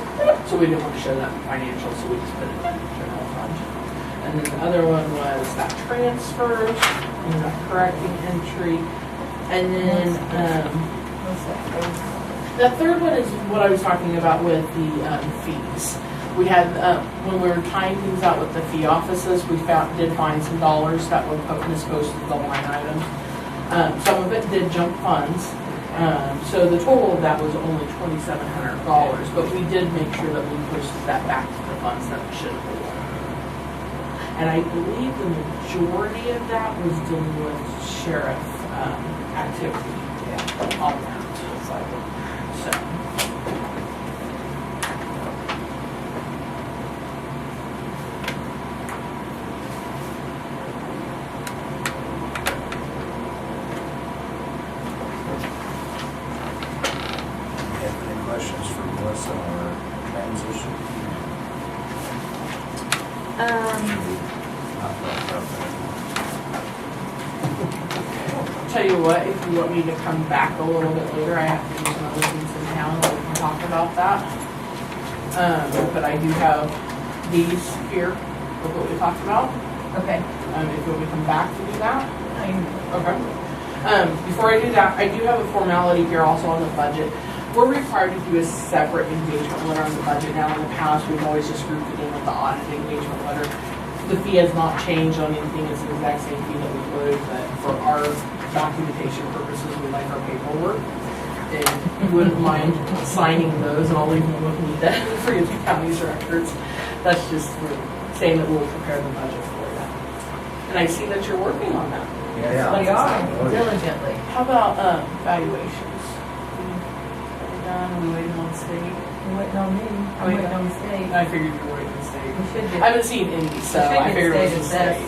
so we didn't want to show that in financial, so we just put it in the general fund. And then the other one was that transfers, and that correcting entry. And then What's that? that third one is what I was talking about with the fees. We had, when we were tying things out with the fee offices, we did find some dollars that were misposted to the line items. Some of it did jump funds. So the total of that was only $2,700, but we did make sure that we posted that back to the funds that it should have belonged. And I believe the majority of that was dealing with sheriff activity on that. So. Any questions for Melissa on our transition? Tell you what, if you want me to come back a little bit later, I have to do some other things in town, and we can talk about that. But I do have these here with what we talked about. Okay. If you want me to come back to do that. I- Okay. Before I do that, I do have a formality here also on the budget. We're required to do a separate engagement letter on the budget now. In the past, we've always just grouped it in with the audit engagement letter. The fee has not changed on anything. It's the exact same fee that we quoted, but for our documentation purposes, we like our paperwork. If you wouldn't mind signing those, and I'll leave them with me then for your county's records. That's just saying that we'll prepare the budget for you. And I see that you're working on that. Yeah. We are diligently. How about valuations? Are we done? Are we waiting on state? You're waiting on me. I'm waiting on the state. I figured you were waiting on state. We should I get, haven't seen any, so I figured it was a state.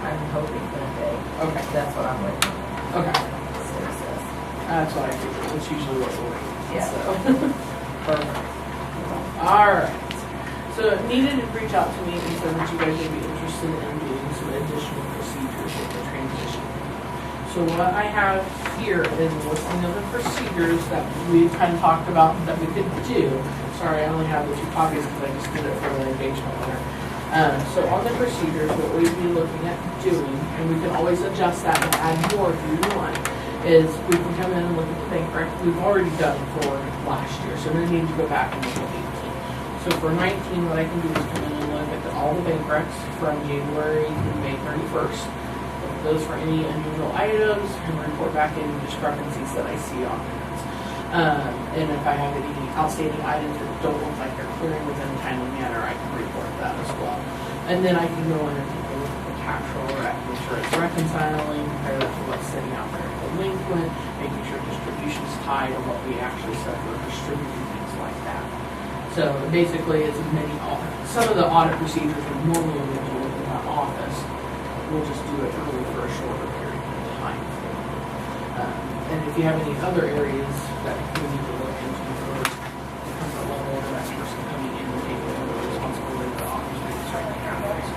I'm hoping for the day. Okay, That's what I'm waiting on. okay. State says. That's what I figured. That's usually what we're waiting on. Yeah. So. Perfect. All right. So needed to reach out to me and said that you guys would be interested in doing some additional procedures with the transition. So what I have here is a listing of the procedures that we kind of talked about that we could do. Sorry, I only have the 2 copies because I just did it for the engagement letter. So on the procedures, what we'd be looking at doing, and we can always adjust that and add more if you want, is we can come in and look at the bank record. We've already done for last year, so we need to go back and look at 18. So for 19, what I can do is come in and look at all the bank recs from January through May 31st. Look at those for any unusual items and report back any discrepancies that I see on it. And if I have any outstanding items that don't look like they're clearing within a timely manner, I can report that as well. And then I can go in and take a look at the cash roll rec, make sure it's reconciling, compare that to what's sitting out there delinquent, making sure distribution's tied to what we actually said we're distributing, things like that. So basically, it's as many some of the audit procedures would normally be able to look in that office. We'll just do it early for a shorter period of time. And if you have any other areas that we need to look into for the comfort level of that person coming in and taking over the responsibility of the office, we can certainly have those.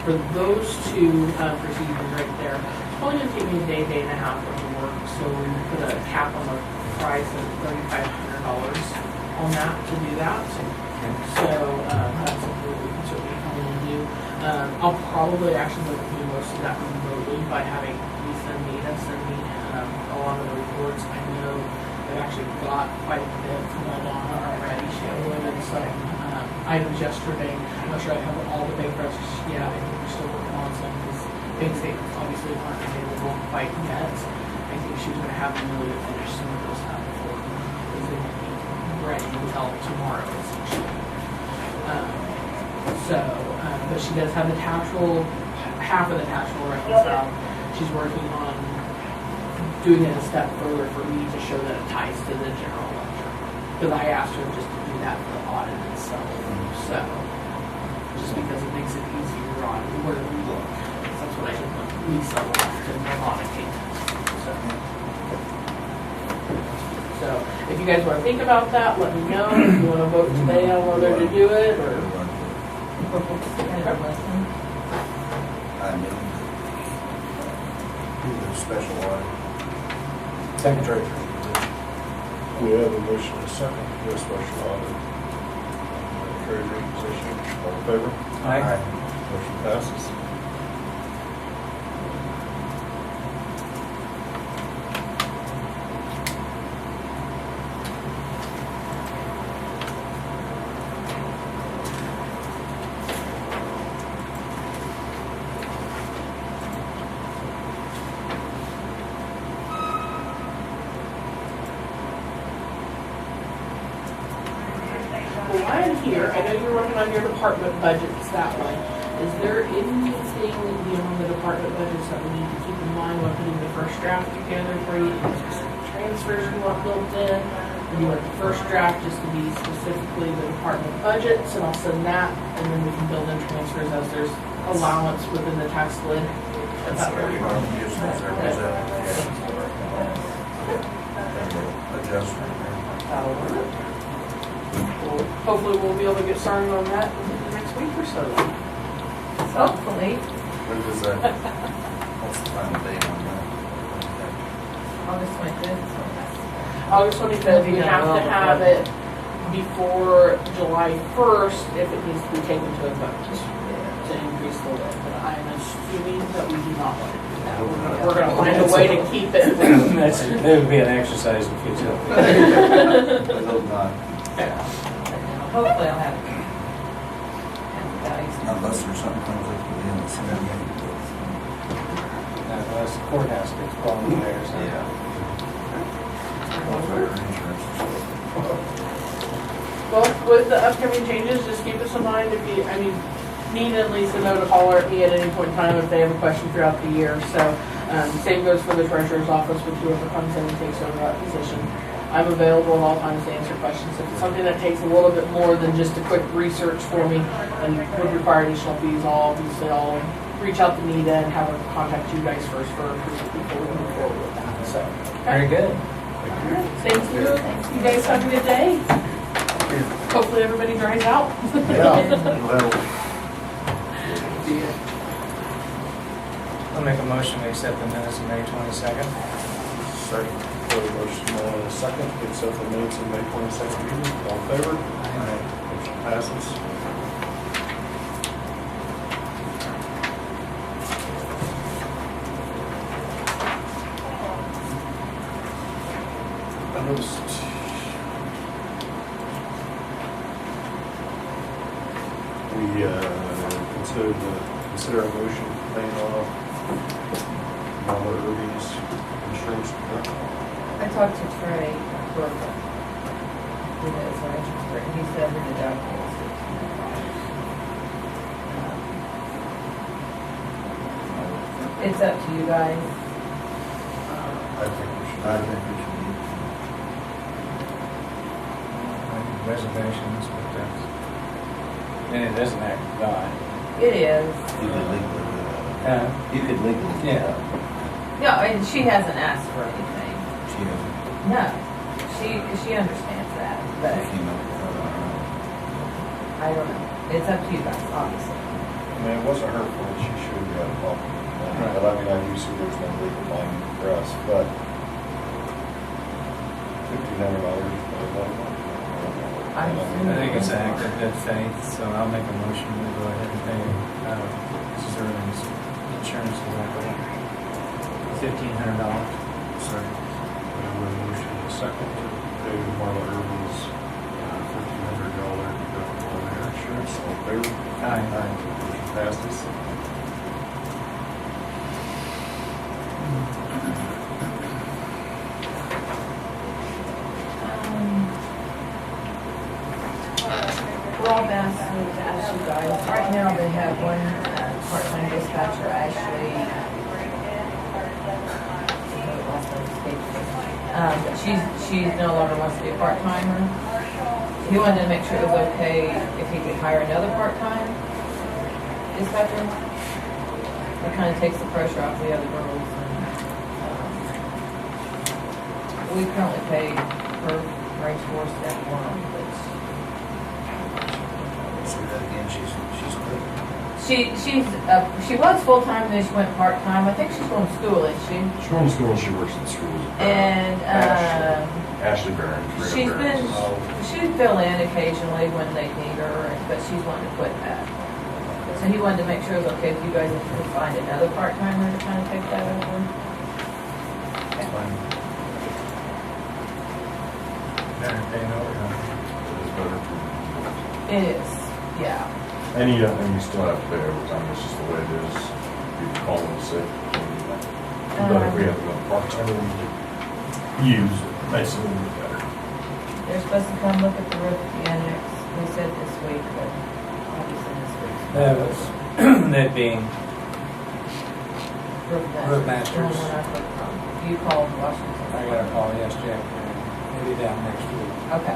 For those two procedures right there, it's probably gonna take me a day, day and a half worth of work, so we put a cap on the price of $3,500 on that to do that. So, that's something that we can certainly come in and do. I'll probably actually look to do most of that remotely by having Lisa and Nita send me a lot of the reports. I know I've actually got quite a bit from Aldana already. She uploaded some items yesterday. I'm not sure I have all the bank recs yet. I think we're still working on some because bank statements obviously aren't available quite yet. I think she's going to have them really finish some of those out before because they won't be ready until tomorrow essentially. But she does have the taxable, half of the taxable reconciled. She's working on doing it a step further for me to show that it ties to the general ledger. Because I asked her just to do that for the audit itself. So, just because it makes it easier on where we look. That's what I did with Lisa left and Monica. So, if you guys want to think about that, let me know. If you want to vote today on whether to do it or. I mean, do the special audit. Secretary. We have a motion and a second for a special audit. Treasury position, all in favor? Aye. Motion passes. Well, while I'm here, I know you're working on your department budgets that way. Is there anything, on the department budgets that we need to keep in mind while putting the first draft together for you? Any specific transfers you want built in? Or do you want the first draft just to be specifically the department budgets, and I'll send that, and then we can build in transfers as there's allowance within the tax lid? Is that where you are? Adjustment. That'll work. Well, hopefully we'll be able to get started on that in the next week or so. Hopefully, When does that, what's the final date on that? August 25th. August 25th, you have to have it before July 1st if it needs to be taken to a vote to increase the lid. But I'm assuming that we do not want to do that. We're gonna find a way to keep it. That would be an exercise in futility. I hope not, Hopefully I'll have it. unless there's something comes up with the end. Unless the courthouse gets blown away or something. Yeah. Welfare insurance and stuff. Well, with the upcoming changes, just keep this in mind if you, Nina and Lisa know to holler at me at any point in time if they have a question throughout the year. So, same goes for the treasurer's office with whoever comes in and takes over that position. I'm available at all times to answer questions. If it's something that takes a little bit more than just a quick research for me and would require additional fees, I'll reach out to Nita and have her contact you guys first for approval before we move forward with that. So, Very good. all right, thank you. You guys have a good day. Hopefully everybody dries out. Well, I'll make a motion to accept the minutes of May 22nd. second. We have a motion and a second to accept the minutes of May 22nd meeting, all in favor? Motion passes. I noticed we consider a motion paying off Mama Irby's insurance department. I talked to Trey Burke, who is our expert, and he said the deductible is $1,500. It's up to you guys. I think we should Reservations, but that's, And it doesn't act to die. It is. You could legally do that. You could legally do Yeah. that. No, and she hasn't asked for anything. She doesn't, No, she understands that, but if you know. I don't know. It's up to you guys, obviously. I mean, it wasn't her fault, she should have got a call. But I mean, obviously, there's no legal binding for us, but $1,500. I I think it's an act of good faith, so I'll make a motion to go ahead and pay Sterling's insurance deductible. $1,500. Second. We have a motion and a second to pay Marla Irvin's $1,500 deductible on their insurance. All in favor? Aye. Motion passes. Rob asked me to ask you guys, right now they have one part-time dispatcher, Ashley. But she's no longer wants to be a part-timer. He wanted to make sure it was okay if he could hire another part-time dispatcher. It kind of takes the pressure off the other girls. And, we currently pay her range force step one, but Say that again, she's quit. she was full-time, then she went part-time. I think she's going to school, isn't she? She's going to school, she works in schools. And, Ashley Barron. she's been, she'd fill in occasionally when they need her, but she's wanting to quit that. So he wanted to make sure it was okay if you guys could find another part-timer to kind of take that over. That's fine. Better pay overtime. It's better for- It is, yeah. And you still have to pay overtime, it's just the way it is. You can call in sick. But if we have another part-timer we could use, it makes it a little bit better. They're supposed to come look at the roof at the annex. They said this week, but obviously this week. That was, that being, Roof Masters. The one when I put from. You called Washington. I got a call yesterday afternoon, maybe down next week. Okay,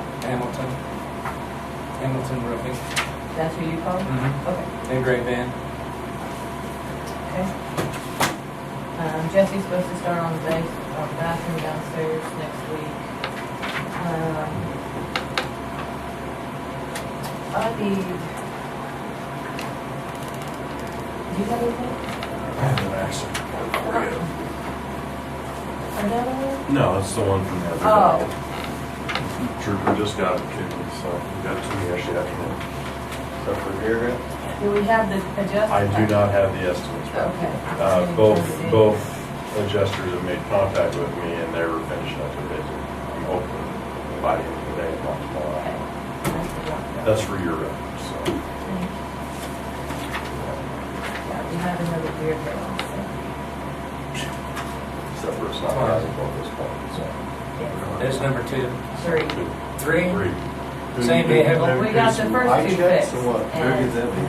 Hamilton Roofing. that's who you called? Mm-hmm. Okay. And Great Van. Okay. Jesse's supposed to start on the bathroom downstairs next week. I need. Do you have anything? I have an accident report for you. Another one? No, it's the one from the other Oh. day. Trooper just got it, so we got it to me yesterday afternoon. Except for here, Do we have the adjustment? I do not have the estimates. back. Okay. Both adjusters have made contact with me and they were finishing up their visit. I'm hoping by the end of the day, if not tomorrow. That's for your reference, so. Yeah, we have another beer here on Except for it's not valuable at this point, so. That's number 2. Three. 3? Three. Same vehicle. We got the eye first two checks fixed. or what? Where did that be?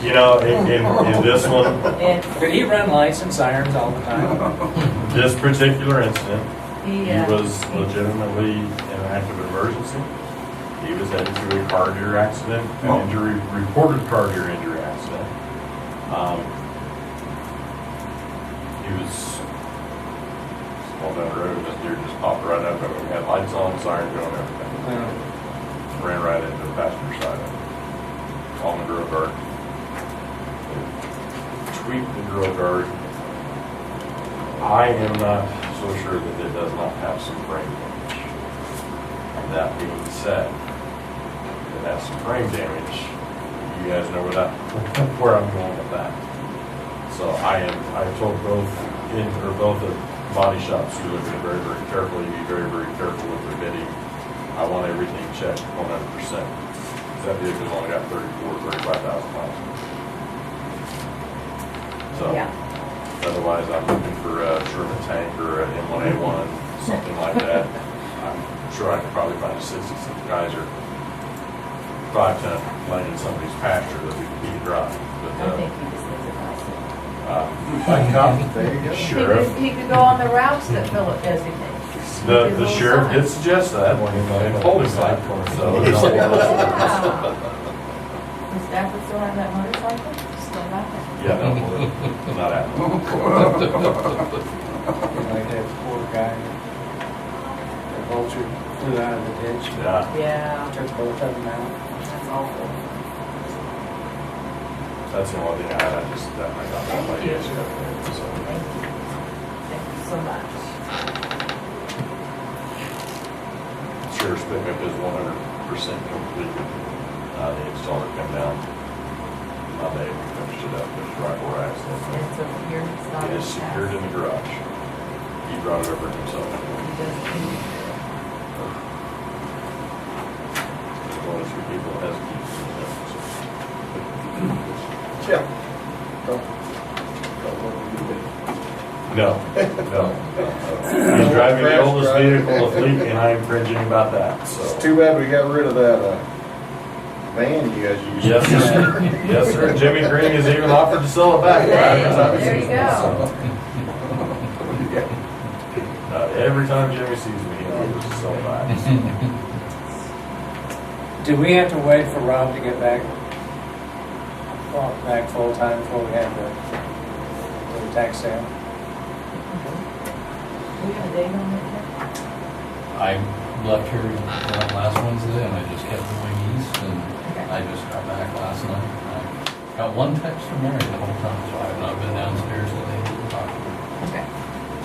You know, in this one, And Did he run lights and sirens all the time? this particular incident, he, he was legitimately in an active emergency. He was headed to a car deer accident, an injury, reported car deer injury accident. He was going down the road, and this deer just popped right up, and we had lights on, sirens going, everything. Ran right into the passenger side of it, on the grill guard. Tweaked the grill guard. I am not so sure that it does not have some brain damage. And that being said, it has some brain damage. You guys know where I'm going with that. So I told both the body shops to look at it very, very carefully, be very, very careful with their bidding. I want everything checked 100%. That vehicle's only got 35,000 miles. So. yeah. Otherwise, I'm looking for a Sherman tank or an M1A1, something like that. I'm sure I could probably find a 66 Geyser 5-ton laying in somebody's pasture that we could drive. I But, think he just needs a license. like There you go. sheriff, He could go on the routes that Philip designates. the sheriff did suggest that, and told him that, so. Wow. Does Stafford still have that motorcycle? Still have it. Yeah, no, not at all. Like that poor guy, the vulture flew out of the ditch, Yeah, Yeah, took both of them out. that's awful. that's the only thing I got that by yesterday, so. Thank you. Thank you so much. Sheriff's pickup is 100% complete. The installer come down Monday, we finished it up, it's right where I asked And him. so here, it's not. It is secured in the garage. He brought it over himself. He does. There's one or two people that has keys. Yeah. Don't let me do that. No, no. He's driving the oldest vehicle of fleet, and I am cringing about that, It's so. too bad we got rid of that, van you guys used. Yes, sir. Yes, sir. Jimmy Green has even offered to sell it back. Hey, there you go. Every time Jimmy sees me, he offers to sell it back. Did we have to wait for Rob to get back full time before we had the tax sale? Do we have a date on it yet? I left here last Wednesday and I just kept going east and Okay. I just got back last night. I got one text from Mary the whole time, so I have not been downstairs today to talk to her. Okay.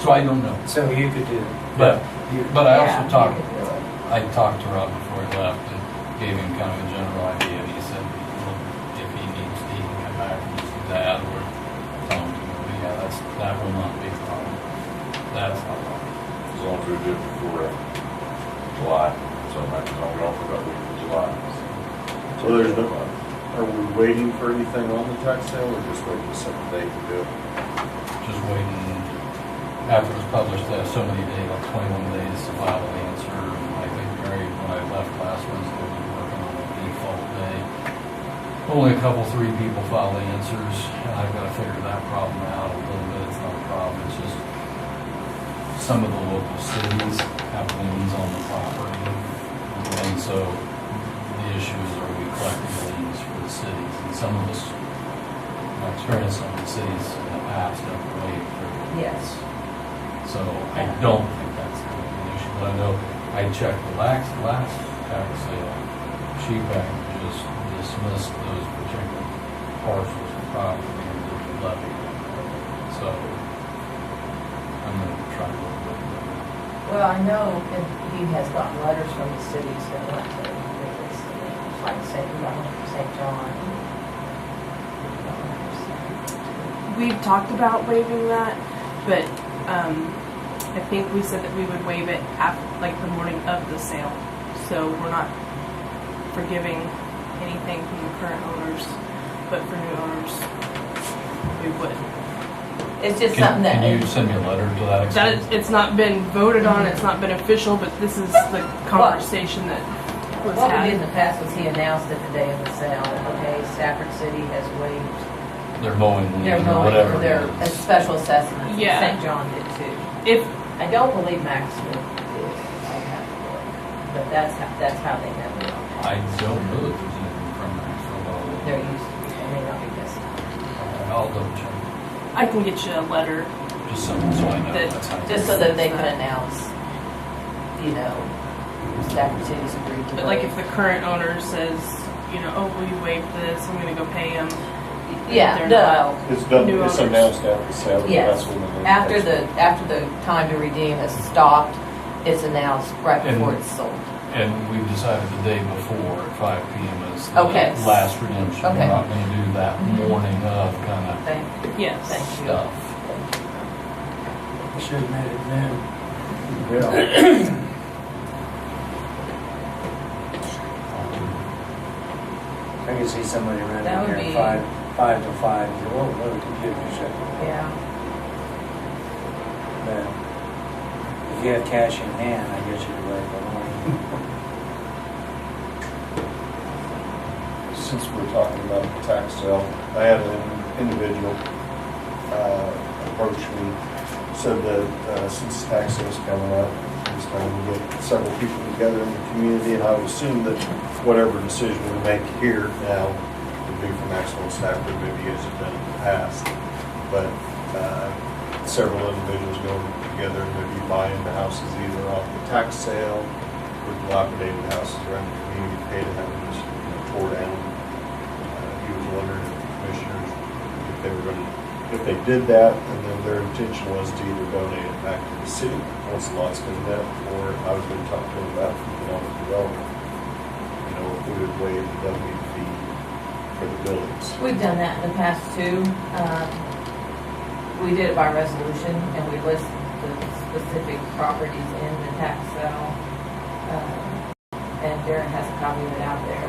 So I don't know. So you could do it. But I Yeah, also you talked, could do it. I talked to Rob before he left and gave him kind of a general idea. And he said, well, if he needs to, he can come back and just do that or tell him to go. Yeah, that will not be a problem. That's not a problem. As long as we do it before July, so I'm not going for about the week of July. So there's no, are we waiting for anything on the tax sale or just waiting to set the date to do it? Just waiting, after it was published, they have so many days, like 21 days to file an answer. And I think Mary, when I left last Wednesday, we were working on a default day. Only a couple, 3 people filed the answers, and I've got to figure that problem out a little bit. It's not a problem, it's just some of the local cities have liens on the property. And so the issue is, are we collecting liens for the cities? And some of us, my experience, some of the cities in the past have waived their Yes. so I don't think that's going to be an issue, but I know I checked the last tax sale, Sheetbank just dismissed those particular parcels of property and did the levy. So I'm going to try to look at it. Well, I know, and he has gotten letters from the cities that want to release the names, like St. John. We've talked about waiving that, but I think we said that we would waive it like the morning of the sale. So we're not forgiving anything from the current owners, but for new owners, we would. It's just something that. Can you send me a letter to that That extent? is, it's not been voted on, it's not been official, but this is the conversation that was What we did in had. the past was he announced it the day of the sale, okay, Stafford City has waived They're mowing their liens or mowing whatever for their it is. special assessments. Yeah. St. John did too. If, I don't believe Maxfield did, I have to look, but that's how they have it. I don't know if there's anything from Maxwell. There used to be, they may not be this. I'll double check, I can get you a letter. just so I know. That- that's how- Just so that they can announce, you know, Stafford City's agreed to. But like waive. if the current owner says, you know, oh, will you waive this? I'm gonna go pay him. Yeah, They're no, not- It's done, New it's owners. announced after the sale. but Yes. that's when the- after the time to redeem has stopped, it's announced right before And- it's sold. And we've decided the day before at 5 PM is the Okay. last redemption. Okay. We're not gonna do that morning of kind of Thank Yes. you. stuff. Should have made it noon. Yeah. I could see somebody That running would here be- 5 to 5, and go, oh, the computer shut. Yeah. But if you have cash in hand, I guess you're right for morning. Since we're talking about the tax sale, I had an individual approach me, said that since tax sale's coming up, it's time to get several people together in the community, and I would assume that whatever decision we make here now be for Maxwell Stafford, maybe you guys have done it in the past, but several individuals go together and maybe buying the houses either off the tax sale or dilapidated houses around the community, pay to have them just, tore down. He was wondering if the commissioners, if they were going to, if they did that, and then their intention was to either donate it back to the city once the lot's cleaned up, or I was going to talk to them about economic development. If we would waive the W fee for the buildings. We've done that in the past too. We did it by resolution and we list the specific properties in the tax sale. And Darren has a copy of it out there.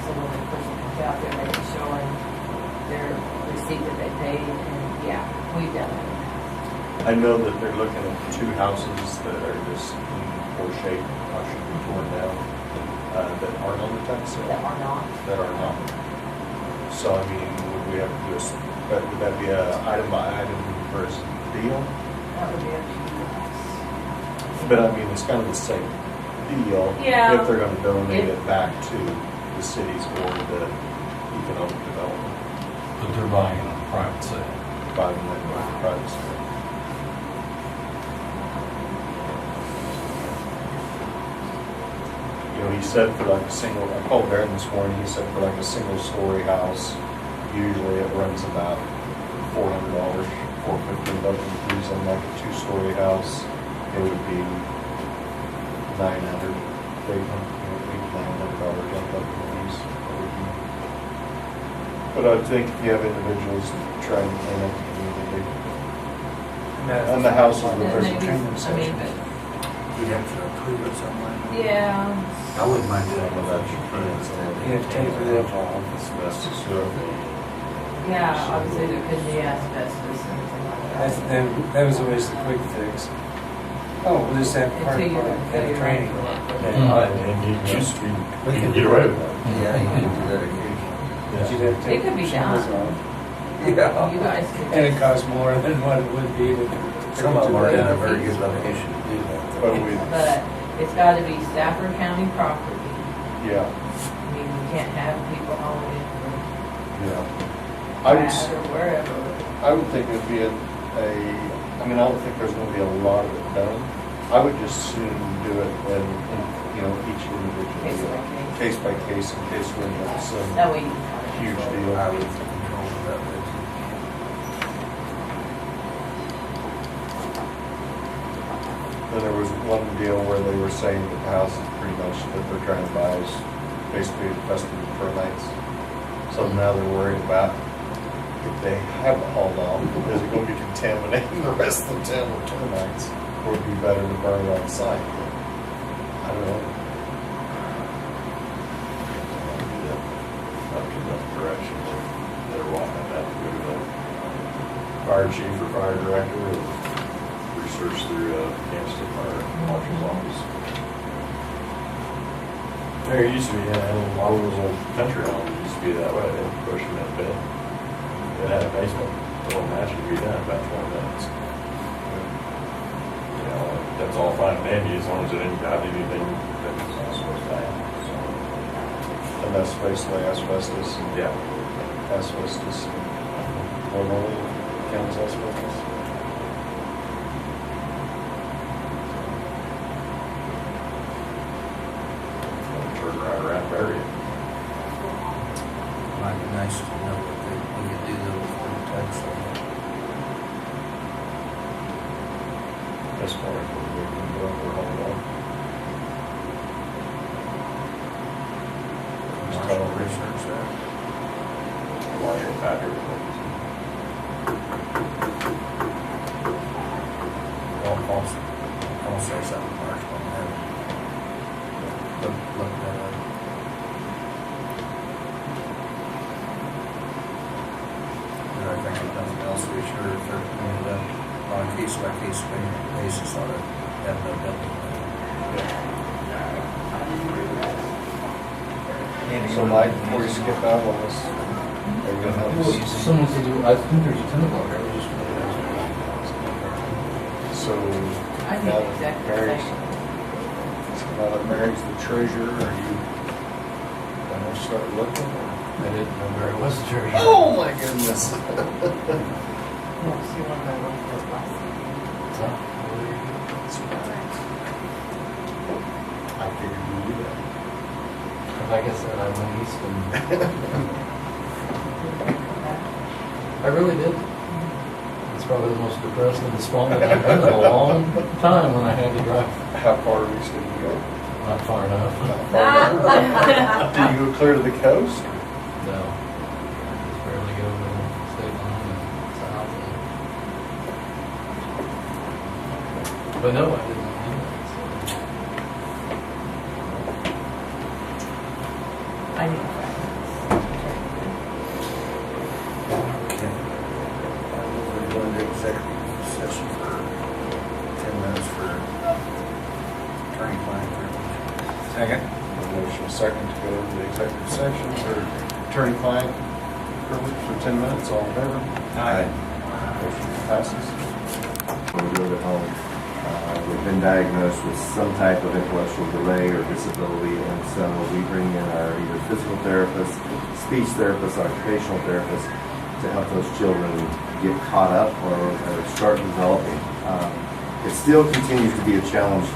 So when the person comes out there, they can show him their receipt that they paid. And yeah, we've done it in the past. I know that they're looking at 2 houses that are just in poor shape, should be torn down, that aren't on the tax sale. That are not. That are not. So, I mean, would we have to do would that be a item by item versus deal? That would be up to you guys. But I mean, it's kind of the same deal. Yeah. If they're going to donate it back to the cities or the economic development, But they're buying it on a private sale. by the private sale. He said for like a single, I called Darren this morning, he said for like a single story house, usually it runs about $400, $450 above and fees. On like a 2-story house, it would be $900, $900 above and fees. But I think if you have individuals trying to clean up the community, and the houses And that there's a maybe- training I session. mean, but You'd have to approve it something like that. yeah. I wouldn't mind doing without your friends. You have to take it off. Asbestos, so Yeah, obviously there could be asbestos and everything like that. That was always the quick fix. Oh, we'll just have part Until you have training. And you just, you can get away with that. Yeah, you can do that occasionally. But you'd have to It take could be shingles done. off. Yeah. You guys could. And it costs more than what it would be to. Some of them are in a very good location to do that. But we, But it's gotta be Stafford County property. yeah, I mean, you can't have people hauling in from yeah. I would, Brad or wherever. I would think it'd be I mean, I don't think there's gonna be a lot of it done. I would just soon do it in each Case individual, by case. case by case, in case we're in some That way you can. huge I deal. would control that business. Then there was one deal where they were saying that the house is pretty much that they're trying to buy is basically infested with termites. So now they're worried about if they have it hauled off, is it going to be contaminating the rest of the town with termites? Or would it be better to burn it on site? I don't know. Up to that direction, they're wanting that to go to the fire chief or fire director, or research through Kansas State Fire Marshal's office. There used to be, a lot of those old country homes used to be that way, they'd push them in bed. They had a basement, so it naturally be done in about 20 minutes. That's all fine and dandy as long as it didn't have anything that was not supposed to have. And that's basically asbestos and Yeah. asbestos and normally counts asbestos. Turn right around, bury it. Might be nice to know that we could do those for the tax sale. As far as what we can go for hold on. Just tell them research that. Marshall Patrick. I'll say something, Marshall, on that. Look that up. And I think if nothing else, we sure if they're cleaned up on a case by case basis, ought to have no double. So Mike, before you skip out on this, are you gonna have this? Someone said, I think there's a tenant block, I was just. So I now think that exactly the Mary's, same. now that Mary's the treasurer, are you gonna start looking? Or? I didn't know where it was jury. Oh my goodness. No, she wanted to look for the last. So, I figured you knew that. like I said, I went east and I really did. It's probably the most depressed and despondent I've been in a long time when I had to drive. How far east did you go? Not far enough. Did you go clear to the coast? No. I just barely go over the state line and south. But no, I didn't do that. So. I need to. Okay. We're going to executive session for 10 minutes for attorney-client privilege. Second. A motion second to go into the executive session for attorney-client privilege for 10 minutes. All in favor? Aye. Motion passes. When we live at home, we've been diagnosed with some type of intellectual delay or disability, and so we bring in our either physical therapist, speech therapist, occupational therapist to help those children get caught up or start developing. It still continues to be a challenge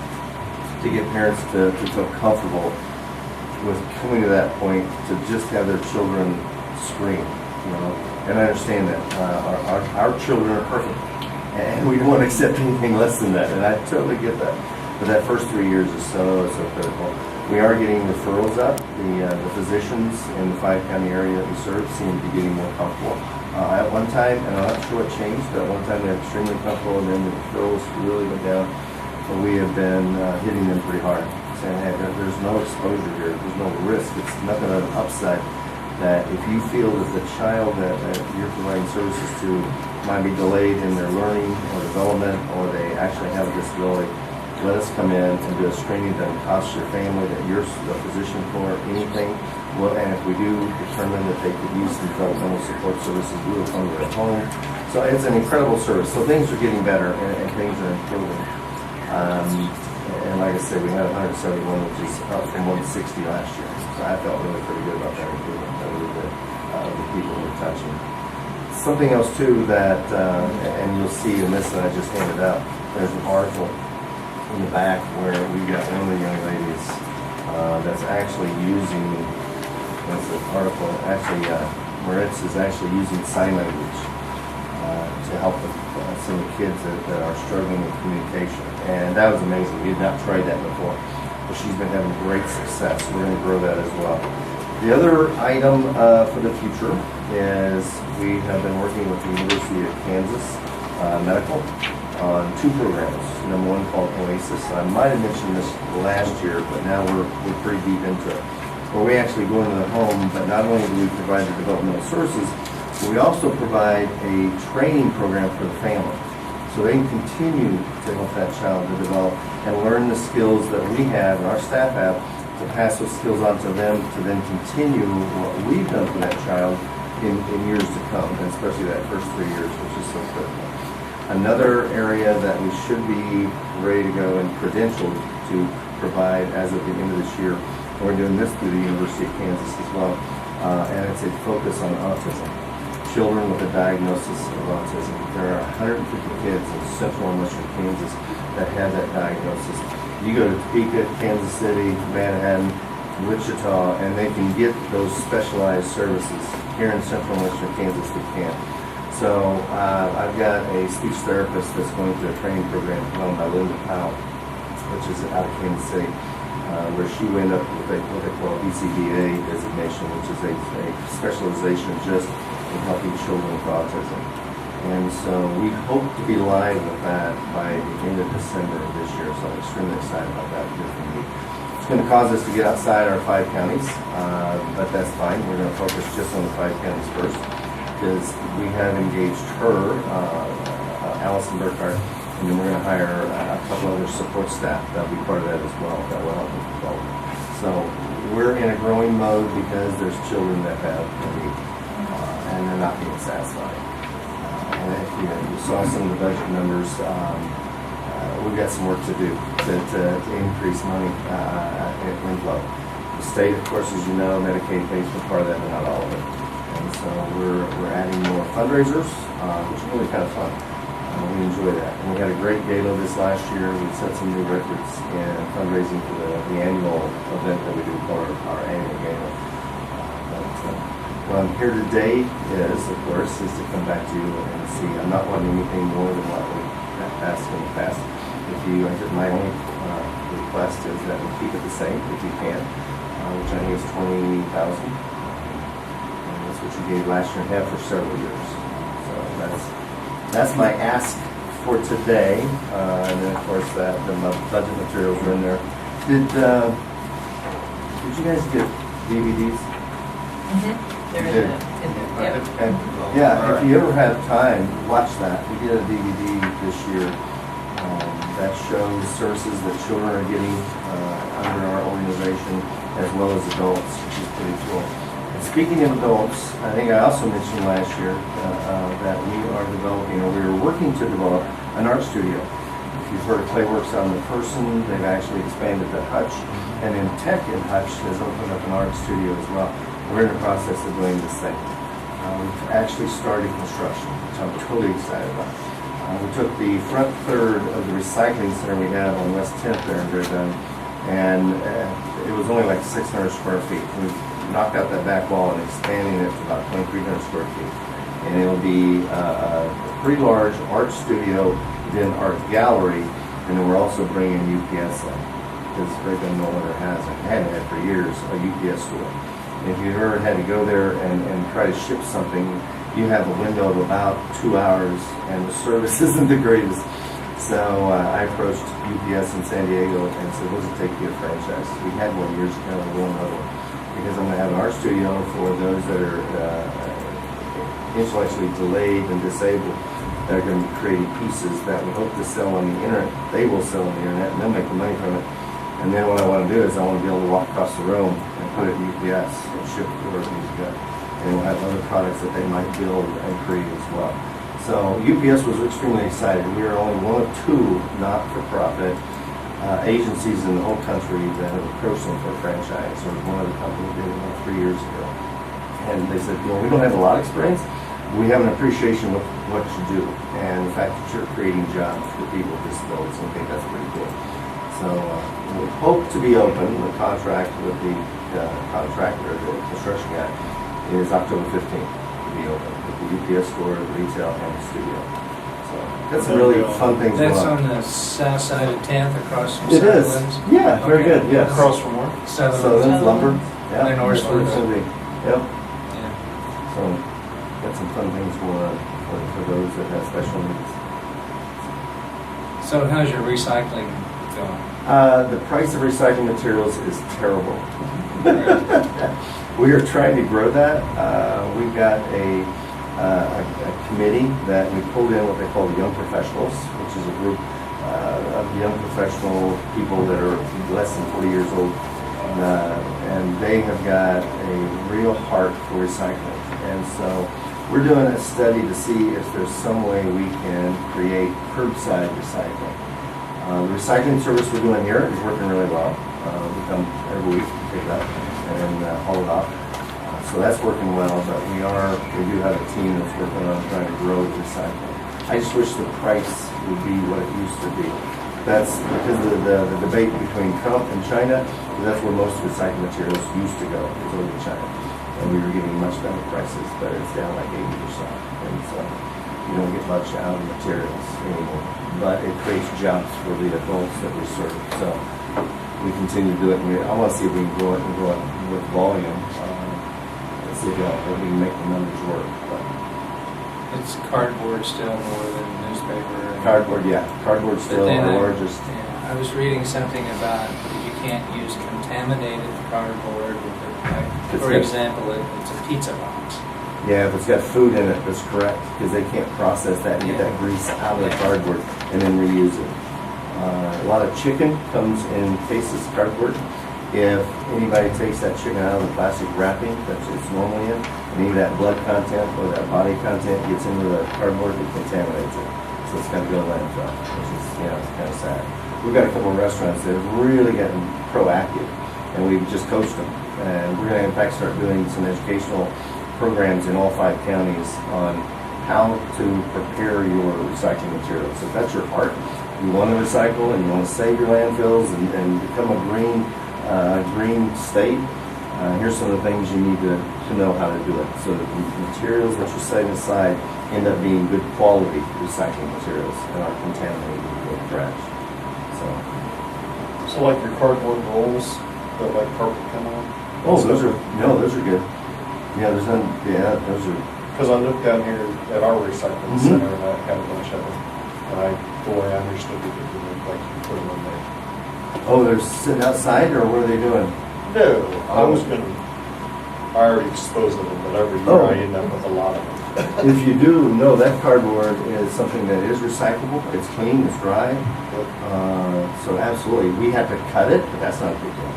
to get parents to feel comfortable with coming to that point to just have their children scream, you know. And I understand that our children are perfect, and we don't want to accept anything less than that, and I totally get that. But that first 3 years is so critical. We are getting referrals up. The physicians in the 5-county area that we serve seem to be getting more comfortable. At one time, and I'm not sure what changed, but at one time they were extremely comfortable, and then the referrals really went down. But we have been hitting them pretty hard, saying, hey, there's no exposure here, there's no risk, it's nothing but an upside. That if you feel that the child that you're providing services to might be delayed in their learning or development, or they actually have a disability, let us come in and do a screening that costs your family, that you're the physician for, anything. Well, and if we do determine that they could use some developmental support services, we will come to their home. So it's an incredible service. So things are getting better and things are improving. And like I said, we had 171, which is up from 160 last year. So I felt really pretty good about that improvement that we did, the people we're touching. Something else too that, and you'll see in this that I just handed out, there's an article in the back where we got one of the young ladies that's actually using, what's the article, actually, Moritz is actually using sign language to help some of the kids that are struggling with communication. And that was amazing. We had not tried that before. But she's been having great success. We're going to grow that as well. The other item for the future is we have been working with the University of Kansas Medical on 2 programs. Number one called Oasis. I might have mentioned this last year, but now we're pretty deep into it. Where we actually go into the home, but not only do we provide the developmental services, but we also provide a training program for the family. So they can continue to help that child to develop and learn the skills that we have and our staff have to pass those skills on to them to then continue what we've done for that child in years to come, and especially that first 3 years, which is so critical. Another area that we should be ready to go and credentialed to provide as of the end of this year, and we're doing this through the University of Kansas as well, and it's a focus on autism. Children with a diagnosis of autism. There are 150 kids in central and western Kansas that have that diagnosis. You go to Topeka, Kansas City, Manhattan, Wichita, and they can get those specialized services. Here in central and western Kansas, they can't. So I've got a speech therapist that's going through a training program run by Linda Powell, which is out of Kansas City, where she will end up with what they call BCBA designation, which is a specialization just in helping children with autism. And so we hope to be live with that by the end of December of this year, so I'm extremely excited about that. It's going to cause us to get outside our 5 counties, but that's fine. We're going to focus just on the 5 counties first, because we have engaged her, Allison Burkhart, and then we're going to hire a couple other support staff that'll be part of that as well, that will help with development. So we're in a growing mode because there's children that have a need. And they're not being satisfied. And if you saw some of the budget numbers, we've got some work to do to increase money inflow. state, of course, as you know, Medicaid pays for part of that, but not all of it. And so we're adding more fundraisers, which is really kind of fun. We enjoy that. And we had a great gala this last year. We set some new records in fundraising for the annual event that we do called our annual gala. What I'm here today is, of course, is to come back to you and see. I'm not wanting anything more than what we have asked in the past. If you, my only request is that we keep it the same if you can, which I think is $20,000. And that's what you gave last year and have for several years. So that's my ask for today. And then of course the budget materials are in there. Did you guys get DVDs? They're in there. Yep. And, yeah, if you ever have time, watch that. We did a DVD this year that shows services that children are getting under our organization, as well as adults, which is pretty cool. And speaking of adults, I think I also mentioned last year that we are developing, or we are working to develop, an art studio. If you've heard of Clayworks on the Person, they've actually expanded to Hutch, and in Tech in Hutch has opened up an art studio as well. We're in the process of doing this thing. We've actually started construction, which I'm totally excited about. We took the front third of the recycling center we have on West 10th there in Bridgetown, and it was only like 600 square feet. We've knocked out that back wall and expanding it to about 2,300 square feet. And it'll be a pretty large art studio, then art gallery, and then we're also bringing UPS in, because Bridgetown no longer has, and hadn't had for years, a UPS store. If you ever had to go there and try to ship something, you have a window of about 2 hours, and the service isn't the greatest. So I approached UPS in San Diego and said, what does it take to get a franchise? We had one years ago, and we'll another one. Because I'm going to have an art studio for those that are intellectually delayed and disabled, that are going to be creating pieces that we hope to sell on the internet. They will sell on the internet, and they'll make the money from it. And then what I want to do is I want to be able to walk across the room and put it in UPS and ship it to where it needs to go. And we'll have other products that they might build and create as well. So UPS was extremely excited. We are only one of two not-for-profit agencies in the whole country that have approached them for a franchise. There was one other company did it about 3 years ago. And they said, we don't have a lot of experience, but we have an appreciation of what you do. And the fact that you're creating jobs for people with disabilities, I think that's pretty cool. So we hope to be open. The contract with the contractor, the construction guy, is October 15th to be open with the UPS store, the retail, and the studio. So that's some really fun things going on. That's on the south side of 10th, across from It is. Sutherland's. Yeah, very good. Yes. Across from where? Sutherland's lumber. Yeah. They're Northwood. Yep. Yeah. So got some fun things going on for those that have special needs. So how's your recycling going? The price of recycling materials is terrible. We are trying to grow that. We've got a committee that we pulled in what they call the Young Professionals, which is a group of young professional people that are less than 40 years old. And they have got a real heart for recycling. And so we're doing a study to see if there's some way we can create curbside recycling. The recycling service we're doing here is working really well. We come every week to pick it up and haul it off. So that's working well, but we do have a team that's working on trying to grow the recycling. I just wish the price would be what it used to be. That's because of the debate between Trump and China. That's where most recycling materials used to go, is over to China. And we were getting much better prices, but it's down like 80%. And so you don't get much out of the materials anymore. But it creates jobs for the adults that we serve. So we continue to do it. I want to see if we can grow it with volume. Let's see if we can make the numbers work. But It's cardboard still more than newspaper. cardboard, yeah. Cardboard's still But then our largest. Yeah, I was reading something about you can't use contaminated cardboard. For example, it's a pizza box. Yeah, if it's got food in it, that's correct, because they can't process that and get that grease out of the cardboard and then reuse it. A lot of chicken comes in cases of cardboard. If anybody takes that chicken out of the plastic wrapping that it's normally in, and any of that blood content or that body content gets into the cardboard, it contaminates it. So it's got to go to landfill, which is, it's kind of sad. We've got a couple of restaurants that have really gotten proactive and we've just coached them. And we're gonna in fact start doing some educational programs in all 5 counties on how to prepare your recycling materials. If that's your heart, you want to recycle and you want to save your landfills and become a green state, here's some of the things you need to know how to do it. So that the materials that you're setting aside end up being good quality recycling materials and aren't contaminated with trash. So like your cardboard rolls that like carpet come on? Oh, those are good. Yeah, those are. Because I looked down here at our recycling center and I had a bunch of them. And the way I understood it, it looked like you put them in there. Oh, they're sitting outside, or what are they doing? No, I already disposed of them, but every year I end up with a lot of them. If you do know, that cardboard is something that is recyclable. It's clean, it's dry. So absolutely, we have to cut it, but that's not a big deal.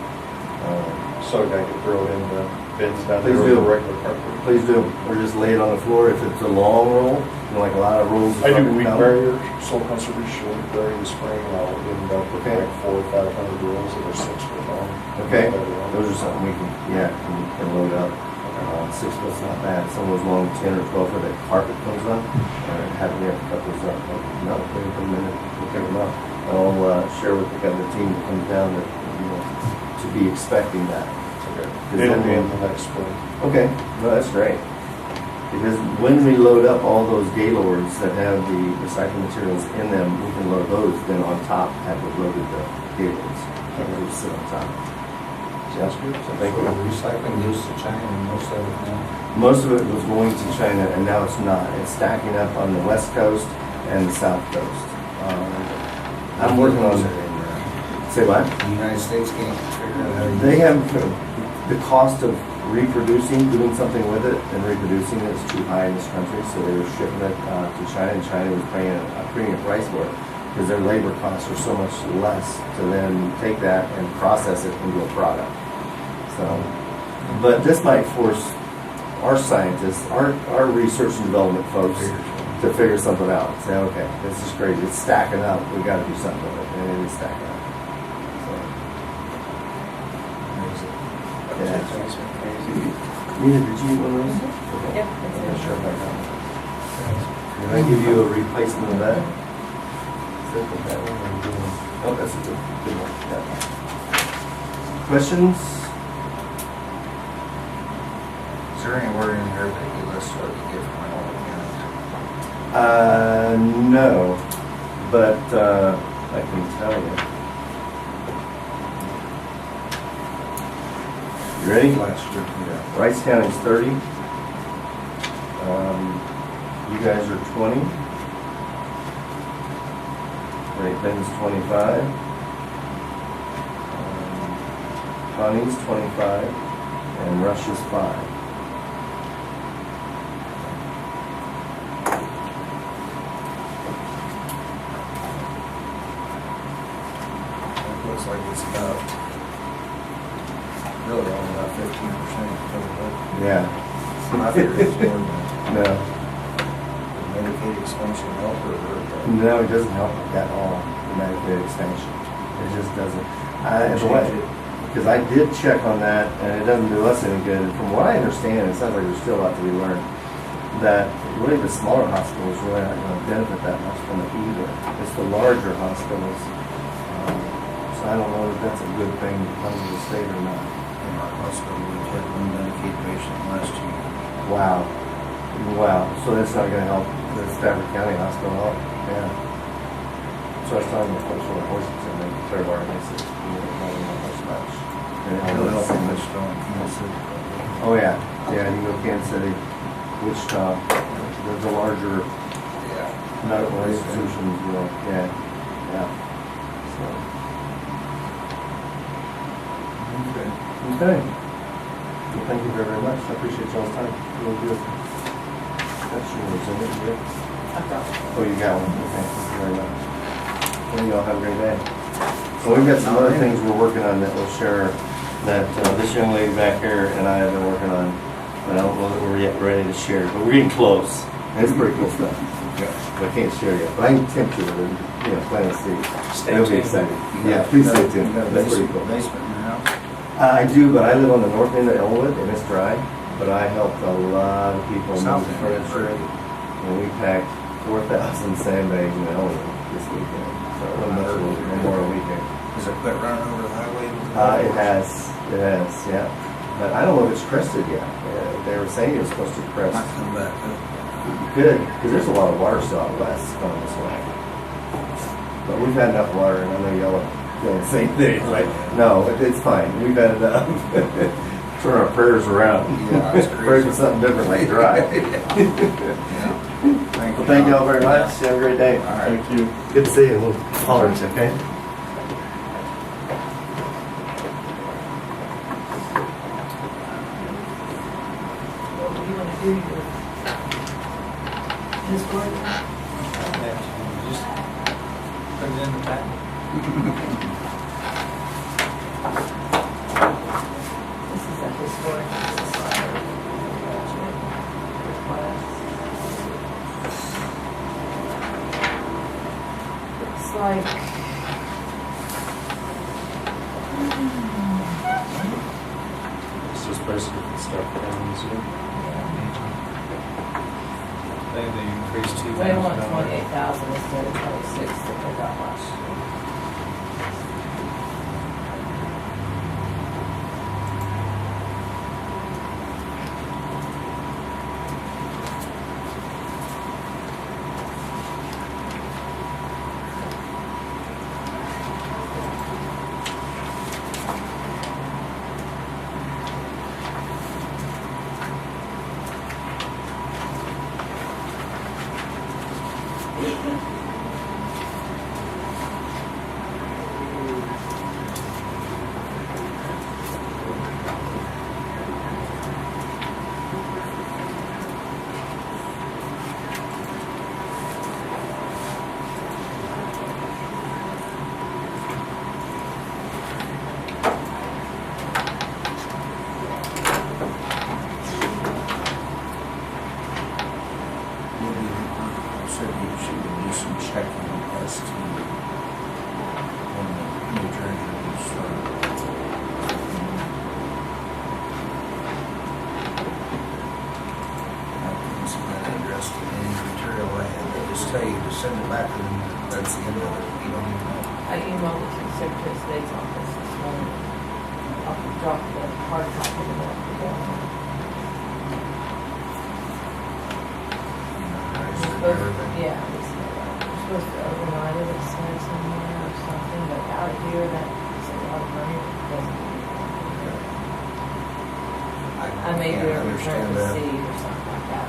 So I could throw it in the bins down Please there do. with the regular cardboard. Please do, or just lay it on the floor. If it's a long roll, like a lot of rolls. of I do carpet weed come. barrier, soil conservation weed barrier in the spring, and I'll end up with Okay. like 400 or 500 rolls that are 6 foot long. Okay, those are something we can load up. 6 foot's not bad. Some of those long 10 or 12 foot that carpet comes up, we have to cut those up. No, they can come in and we'll pick them up. I'll share with the team that comes down that, to be expecting that. It'll be in the next spring. Okay, no, that's great. Because when we load up all those Gaylords that have the recycling materials in them, we can load those, then on top have the loaded Gaylords. And those sit on top. Sounds good. So thank you. Recycling goes to China and most of it now. Most of it was going to China, and now it's not. It's stacking up on the West Coast and the South Coast. I'm working on. Say what? The United States can't figure out how to use They it. have the cost of reproducing, doing something with it, and reproducing it is too high in this country, so they were shipping it to China, and China was paying a premium price for it because their labor costs are so much less to then take that and process it into a product. So, but this might force our scientists, our research and development folks, to figure something out. Say, okay, this is great. It's stacking up. We got to do something with it, and it is stacking up. So, yeah. Nina, did you eat one of those? Okay. Yep. Yeah, sure, back on. Can I give you a replacement of that? Sit with that one and do one. Oh, that's a good one. Yeah. Questions? Is there anywhere in here that you list what you get from all the No, but I can tell you. You ready? counties? Last year, yeah. Rice County's 30. You guys are 20. Great Bend's 25. Connie's 25. And Russia's 5. It looks like it's about, really only about 15% of the budget. Yeah. I figured it's more than that. No. The Medicaid expansion help or? No, it doesn't help at all, the Medicaid expansion. It just doesn't. Because I did check on that, and it doesn't do us any good. And from what I understand, it sounds like there's still a lot to be learned, that really the smaller hospitals really aren't going to benefit that much from it either. It's the larger hospitals. So I don't know if that's a good thing to come to the state or not. In our hospital, we had one Medicaid patient last year. Wow. Wow. So that's not going to help the Stafford County Hospital help? Yeah. So I was talking to folks from the horses and they Fairbar, and they said, not much much. And it It'll help helps. them much strong Kansas City. Oh, yeah. Yeah, you go Kansas City, Wichita, the larger Yeah. medical institutions, yeah. So, Okay. okay. Well, thank you very much. I appreciate y'all's time. Really good. That's yours, isn't it? Good. Oh, you got one. Okay, thank you very much. Well, y'all have a great day. So we've got some other things we're working on that we'll share that this young lady back here and I have been working on. But I don't know that we're yet ready to share, but we're getting close. And it's pretty cool stuff. Yeah. But I can't share yet. But I can tempt you with it, plant a seed. Stay That'll be tuned. exciting. Yeah, please stay tuned. You got a That's pretty cool. basement in your house? I do, but I live on the north end of Elwood and it's dry, but I helped a lot of people South move end is furniture. And we packed 4,000 sandbags in Elwood this weekend, so Memorial Weekend. Is it quit running over the highway? It has, yeah. But I don't know if it's crested yet. They were saying it was supposed to crest. Might come back up. Good, because there's a lot of water still out west going this way. But we've had enough water, and I know y'all are feeling the same thing, right? No, it's fine. We've had enough. Turn our prayers around. Yeah, it's Pray for something different like dry. Well, thank y'all very much. Have a great day. All right. Thank you. Good to see you. We'll holler at you, okay? What do you want to do? This board? Just put it in the back. This is a historic society. Looks like. It's just basically the stuff down here. They increased $2,000. They want 28,000 instead of 26 that they got last year. Said she would do some checking as to when the new treasurer was I can see that addressed in any material I had. They just tell you to send it back and that's the end of it. You don't even know. I emailed it to the Secretary of State's office this morning. I'll drop the hard copy of that. Everything. Yeah, we're supposed to overnight it or send it somewhere or something, but out here, that's a lot of money. I may do a return understand that. receipt or something like that.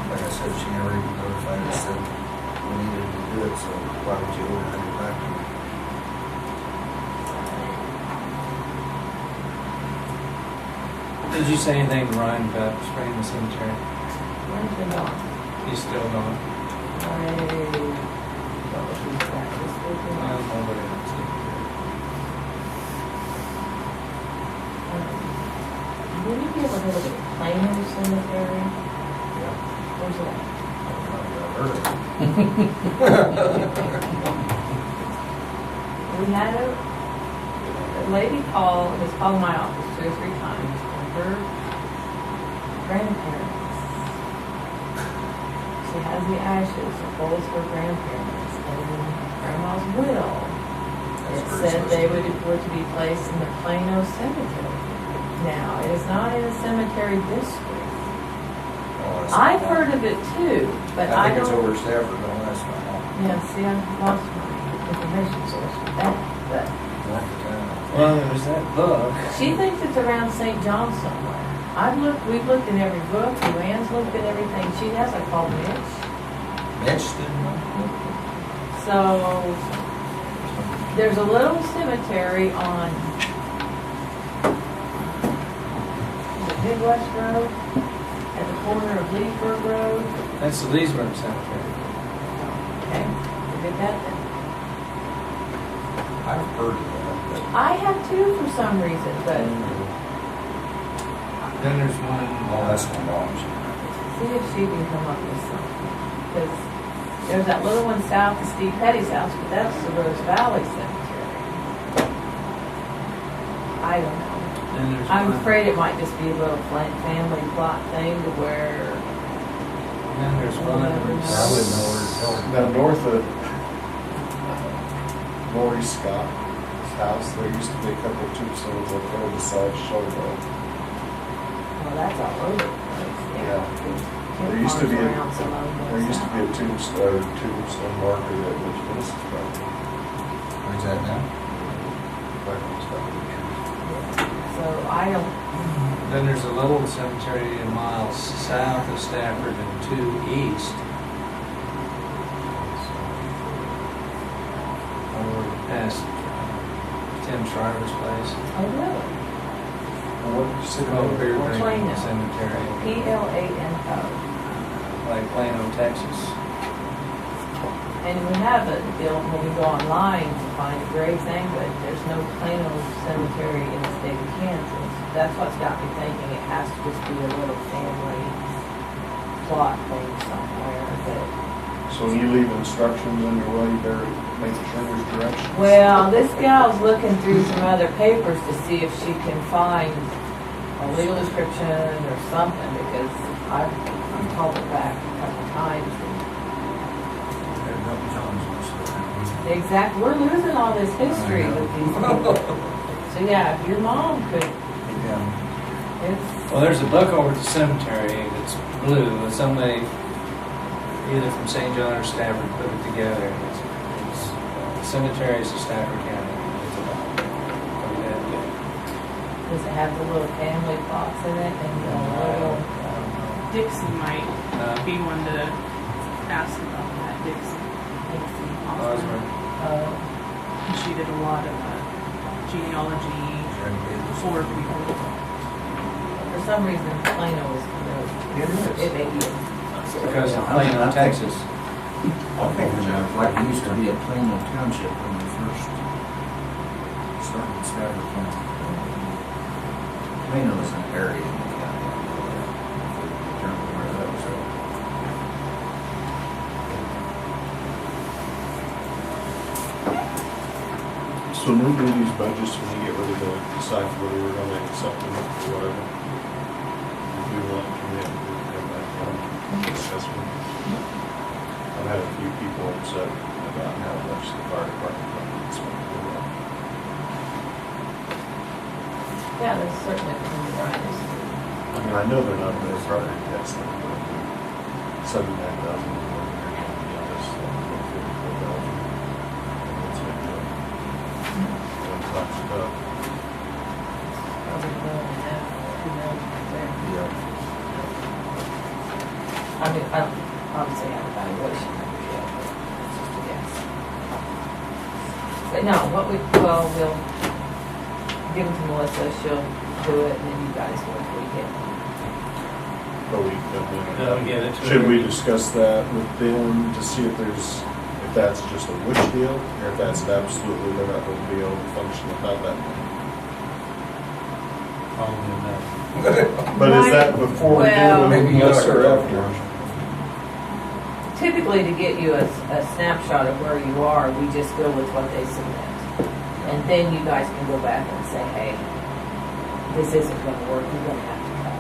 Like I said, she never even notified us that we needed to do it, so why would you order it back to me? Did you say anything to Ryan about spraying the cemetery? When's it on? He's still gone. I don't know if he's back this week or not. Nobody else. Will you be able to look at Plano Cemetery? Yeah. Where's that? We had a lady has called my office 2 or 3 times. Her grandparents. She has the ashes of both her grandparents and grandma's will. It said they were to be placed in the Plano Cemetery. Now, it is not in a cemetery district. I've heard of it too, but I I think it's don't. over Stafford, no, that's not all. Yeah, see, I lost my information source for that, but Well, there's that book. she thinks it's around St. John somewhere. We've looked in every book, Luann's looked at everything. She has, I called Mitch. Mitch didn't know. So, there's a little cemetery on the Big West Road, at the corner of Leesburg Road. That's the Leesburg Cemetery. Okay, forget that then. I've heard of that, I have too for some reason, but Then there's one. but, well, that's my mom's. see if she can come up with something. Because There's that little one south of Steve Petty's house, but that's the Rose Valley Cemetery. I don't know. Then there's I'm one- afraid it might just be a little family plot thing to where, Then there's one. I wouldn't know Now, north of Maury Scott's house, there used to be a couple of tombstones up there beside Showboat. well, that's all over the place. Yeah. Tim There used to be a- farms around some of them There used to be a south. tombstone marker that was Genesis property. Where's that now? Back on the top of the tree. So I don't, Then there's a little cemetery a mile south of Stafford and 2 east. Over past Tim Shriver's place. oh really? What did you say? Called Bear Plano. Drinking Cemetery, Plano. like Plano, Texas. And we have a deal when we go online to find a grave thing, but there's no Plano Cemetery in the state of Kansas. That's what's got me thinking it has to just be a little family plot thing somewhere that. So when you leave instructions on your way, you better make sure there's directions. Well, this gal's looking through some other papers to see if she can find a legal description or something, because I've called it back a couple times. Exactly, we're losing all this history with these people. So yeah, if your mom could, it's, Well, there's a book over at the cemetery that's blue, and somebody either from St. John or Stafford put it together. It's cemeteries of Stafford County. It's about pretty damn good. does it have the little family plots in it and the little, Dixie might Uh, be one to ask about that, Dixie. Osborne. She did a lot of genealogy for people. for some reason Plano is familiar. It is. It may be. Because of Plano, Texas. I think like it used to be a Plano Township when we first started Stafford County. Plano is an area in the county. I don't know where that was at. So when we do these budgets, when we get ready to decide whether we're gonna make something or whatever, if we want to commit, we can come back and discuss it. I've had a few people upset about how much the fire department needs to do. Yeah, there's certainly some varieties. I mean, I know they're not very property tax, but 79,000. Probably more than that, 2 million there. Yeah. I mean, I don't obviously have a valuation number yet, but it's just a guess. But no, we'll give them to Melissa, she'll do it, and then you guys will tweak it. They'll get it to Should her. we discuss that with them to see if that's just a wish deal, or if that's an absolutely, they're not going to be able to function without that money? Probably enough. But is that before we Well- do it, yes or after? Typically, to get you a snapshot of where you are, we just go with what they submit. And then you guys can go back and say, hey, this isn't gonna work, you're gonna have to cut.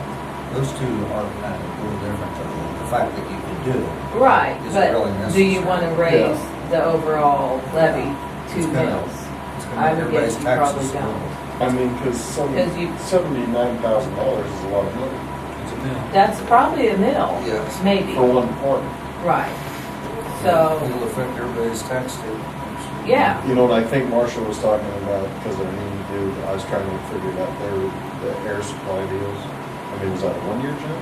Those two are kind of a little different, though. The fact that you can do it. Right, Is it really but do you wanna necessary? raise the overall levy It's 2 gonna- mils? It's I gonna make would guess everybody's you probably taxes a don't. little. I mean, because Because you- $79,000 is a lot of money It's a mill. That's probably a mil, Yes. maybe, for one part. right. So, It'll affect everybody's tax statement. yeah, You know, and I think Marshall was talking about, because of any dude, I was trying to figure out the air supply deals. I mean, is that a 1-year jump?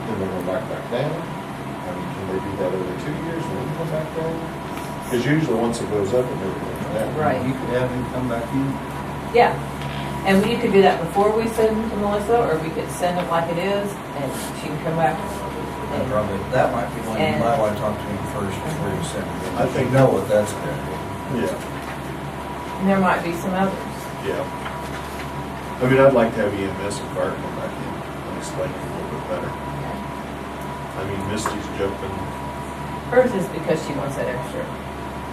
Then they go back down? I mean, can they do that every 2 years and then come back down? Because usually once it goes up, it never goes down. Right. You could have him come back in. yeah. And you could do that before we send them to Melissa, or we could send it like it is, and she can come back. And probably, that might be one you And- might want to talk to him first before you send him in. I think- You know what that's gonna do. Yeah, And there might be some others. yeah. I mean, I'd like to have EMS and fire come back in and explain it a little bit better. I mean, Misty's jumping Hers is because she wants that extra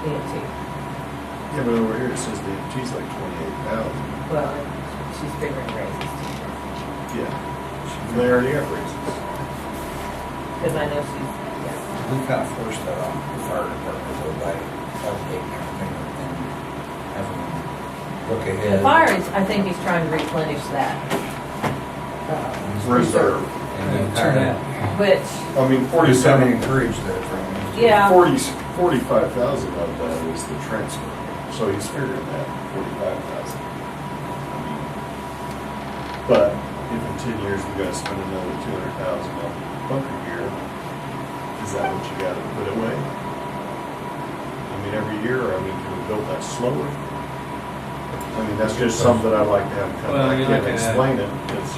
EMT. Yeah, but over here it says the EMT's like 28,000. Well, she's figuring raises too. Yeah. They already have raises. Because I know she's, yeah. We kind of forced that on the fire department, though, by allocating everything and having them look ahead. The fire is, I think he's trying to replenish that. Reserve. And then Turn kind out. Which, I mean, He's trying to 47, encourage that from him. yeah, 45,000 of that is the transfer. So he's figuring that, 45,000. But if in 10 years we gotta spend another 200,000 on bunker gear, is that what you gotta put away? I mean, every year, I mean, can we build that slower? I mean, that's just something I'd like to have come, Well, I you're can't looking at- explain it, it's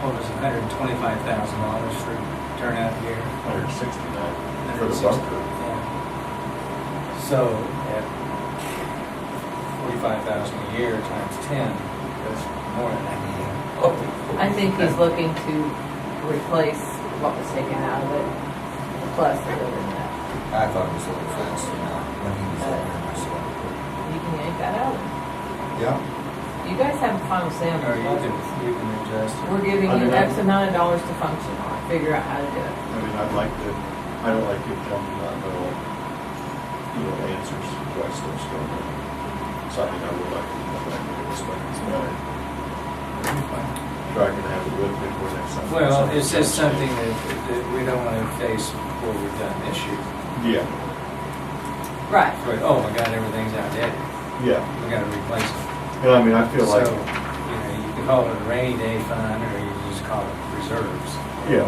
What was it, $125,000 for turnout gear? 169 for the 160, bunker. yeah. So, at 45,000 a year times 10, that's more than that. I think he's looking to replace what was taken out of it, plus a little bit of that. I thought it was a little faster now, when he was over there myself. You can yank that out. Yeah. You guys have a final say on Or the you budgets. can adjust it. We're giving I you mean, X amount of dollars to function on, figure out how to do it. I mean, I don't like to jump in that middle, answers to questions from them. Something I would like to come back and explain this better. Try to have it with me for next time. Well, it's just something that we don't want to face before we're done this year. Yeah, Right. But, oh my God, everything's outdated. yeah. We gotta replace it. And I mean, I feel like, So, you can call it a rainy day fund, or you can just call it reserves. yeah.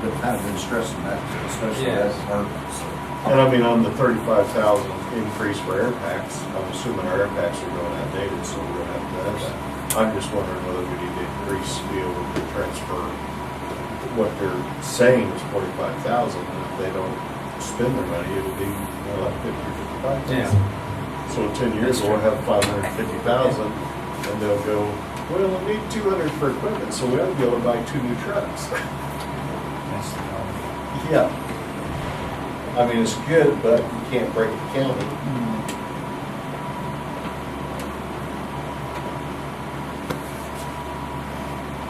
We've kind of been stressing that, especially that Yes. department, so. And I mean, on the 35,000 increase for air packs, I'm assuming our air packs are going outdated, so we're gonna have to have that. I'm just wondering whether we need to increase, be able to transfer what they're saying is 45,000, and if they don't spend their money, it'll be like 50 or 55,000. So in 10 years, That's we'll true. have 550,000, and they'll go, well, we need 200 for equipment, so we ought to be able to buy 2 new trucks. That's the problem. Yeah. I mean, it's good, but you can't break the county.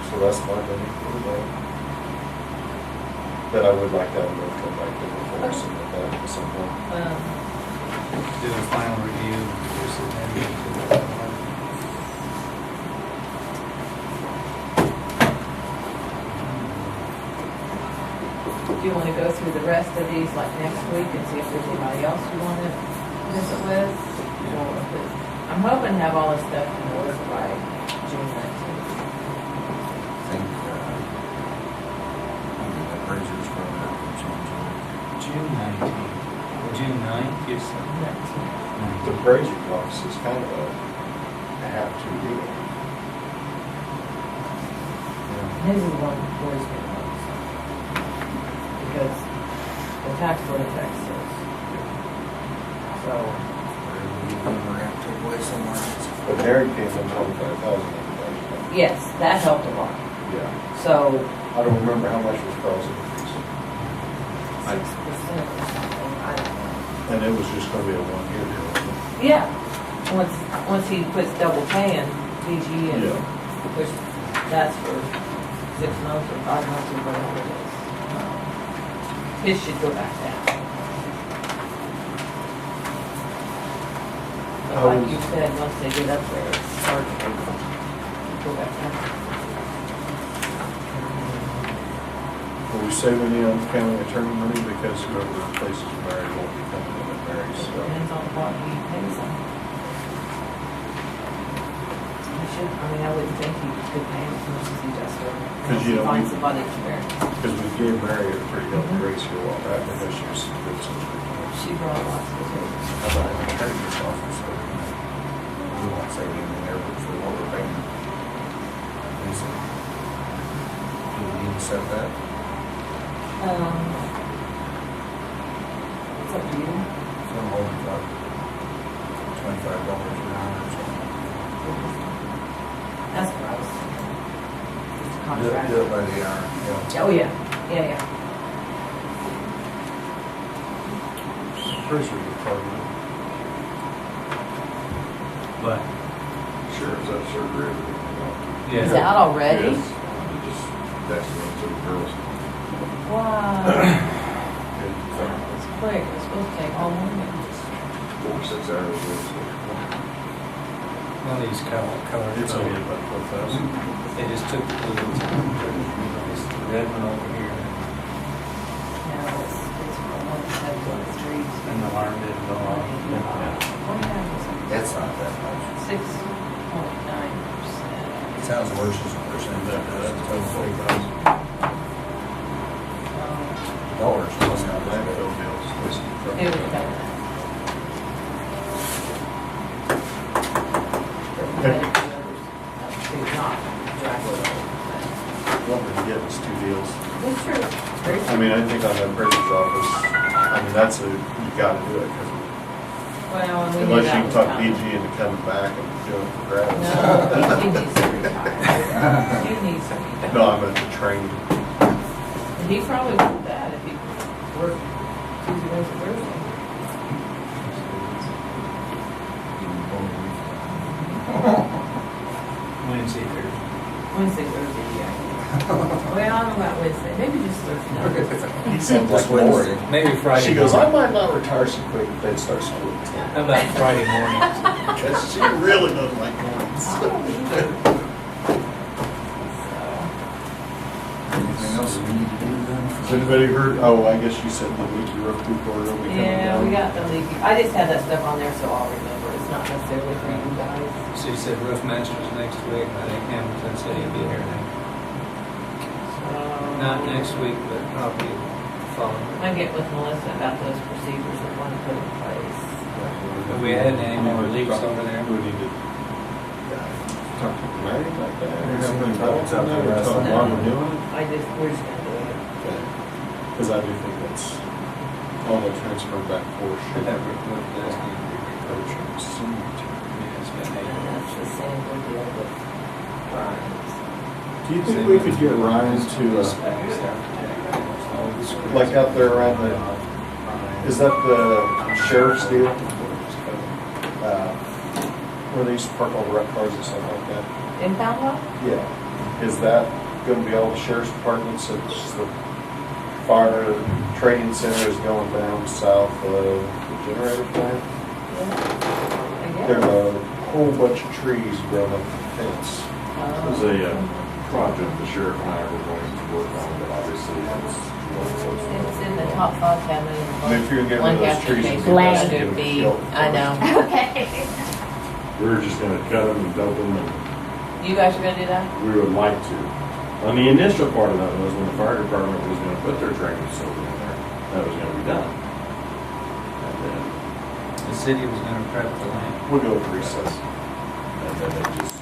So that's my opinion for the day. But I would like to have them come back to before us and that at some point. Do a final review, just amend it. Do you want to go through the rest of these like next week and see if there's anybody else you want to visit with? Or I'm hoping to have all this stuff in order by June 19th. I think, the appraisers probably have to change it. June 19th. June 9th, you said? 19th. The appraiser box is kind of a have-to deal. His is the one that worries me the most. Because the tax board affects us. So, We're gonna take away somewhere else. But Mary came in 25,000. yes, that helped a lot. Yeah. So, I don't remember how much was Carl's increase. 6% or something, I don't know. And it was just gonna be a one-year deal, wasn't it? Yeah, once he puts double pay in DG and, Yeah. which, that's for 6 months or 5 months or whatever it is. His should go back down. But like you said, once they get up there, it's hard to go back down. Are we saving any on county attorney money because whoever replaces Mary won't be coming in at Mary's, so. Depends on what he pays them. He should, I wouldn't think he could pay him as much as he does for him. 'Cause, you know, Find we- somebody experienced. Because we gave Mary a pretty healthy raise here a while back, because she was good since we She brought lots of it. How about the treasurer's office? We won't say anything there, but for what we're paying. Is it? Do we need to set that? It's up to you. So I'm holding about $25 an hour or something. That's gross. Just a contract. Do it by the hour, yeah. Oh, yeah, yeah, yeah. Treasury Department. But, Sheriff's at Sugar River. Is yeah, out already? Yes. I just texted them to the girls. Wow. And It's quick. It's supposed to take all morning. 4 or 6 hours. one of these colors. It's only about 4,000. They just took the blue ones and replaced the red one over here, Now it's for one side of the street. and the alarm didn't go off. That's not that much. 6.9%. It sounds worse as a percentage. That's about 40,000. Dollars, that's not bad. Landfill bills. It was better. What we're getting is 2 deals. It's true. Very I true. mean, I think on the appraiser's office, I mean, that's a, you gotta do it, because Well, and we knew unless you that can was talk coming. PG into coming back and doing it for grabs. No, he needs to retire. He needs to retire. No, I'm at the training. And he probably would that if he worked Tuesday, Wednesday, Thursday. Wednesday, Thursday. Wednesday, Thursday, yeah. Well, I don't know about Wednesday, maybe just Thursday. He seems like Wednesday. bored. Maybe Friday. She goes, I morning. might not retire so quick if they start school at 10. How about Friday morning? Because she really doesn't like mornings. Anything else we need to do then? Has anybody heard, oh, I guess you said the leaky roof people are really coming Yeah, down. we got the leaky, I just had that stuff on there so I'll remember, it's not necessarily for you guys. So you said roof masters next week, I think Hamilton said he'd be here next. Not next week, but probably the following. I get with Melissa about those procedures we want to put in place. Have we had any more leaks over there? Do we need to talk to Mary about that? There's Have something we talked out there to last them night. while we're doing it? We're just gonna do it. Because I do think that's all the transfer back portion. Should have roof does need to be reapproached. Yeah, it's been And that's the same deal with Brian's. Do you think we could get Ryan to, like out there around the, is that the sheriff's deal? Where they used to park all the wrecked cars and stuff like that? Impound lot? Yeah. Is that gonna be all the sheriff's departments? It's the fire training center is going down south of the generator plant? Yeah. I There's guess. a whole bunch of trees growing up the fence. Oh. There's a project the sheriff and I were going to work on, but obviously it's It's in the top 5 cabinet in And if you're getting rid of those trees, it'd be Lancaster best to get should them be, killed I know. we were just gonna cut them and dump them, and You guys are gonna do that? we would like to. I mean, the initial part of that was when the fire department was gonna put their training facility in there, that was gonna be done. And then, The city was gonna prep the land. We'll go with recess. and then they just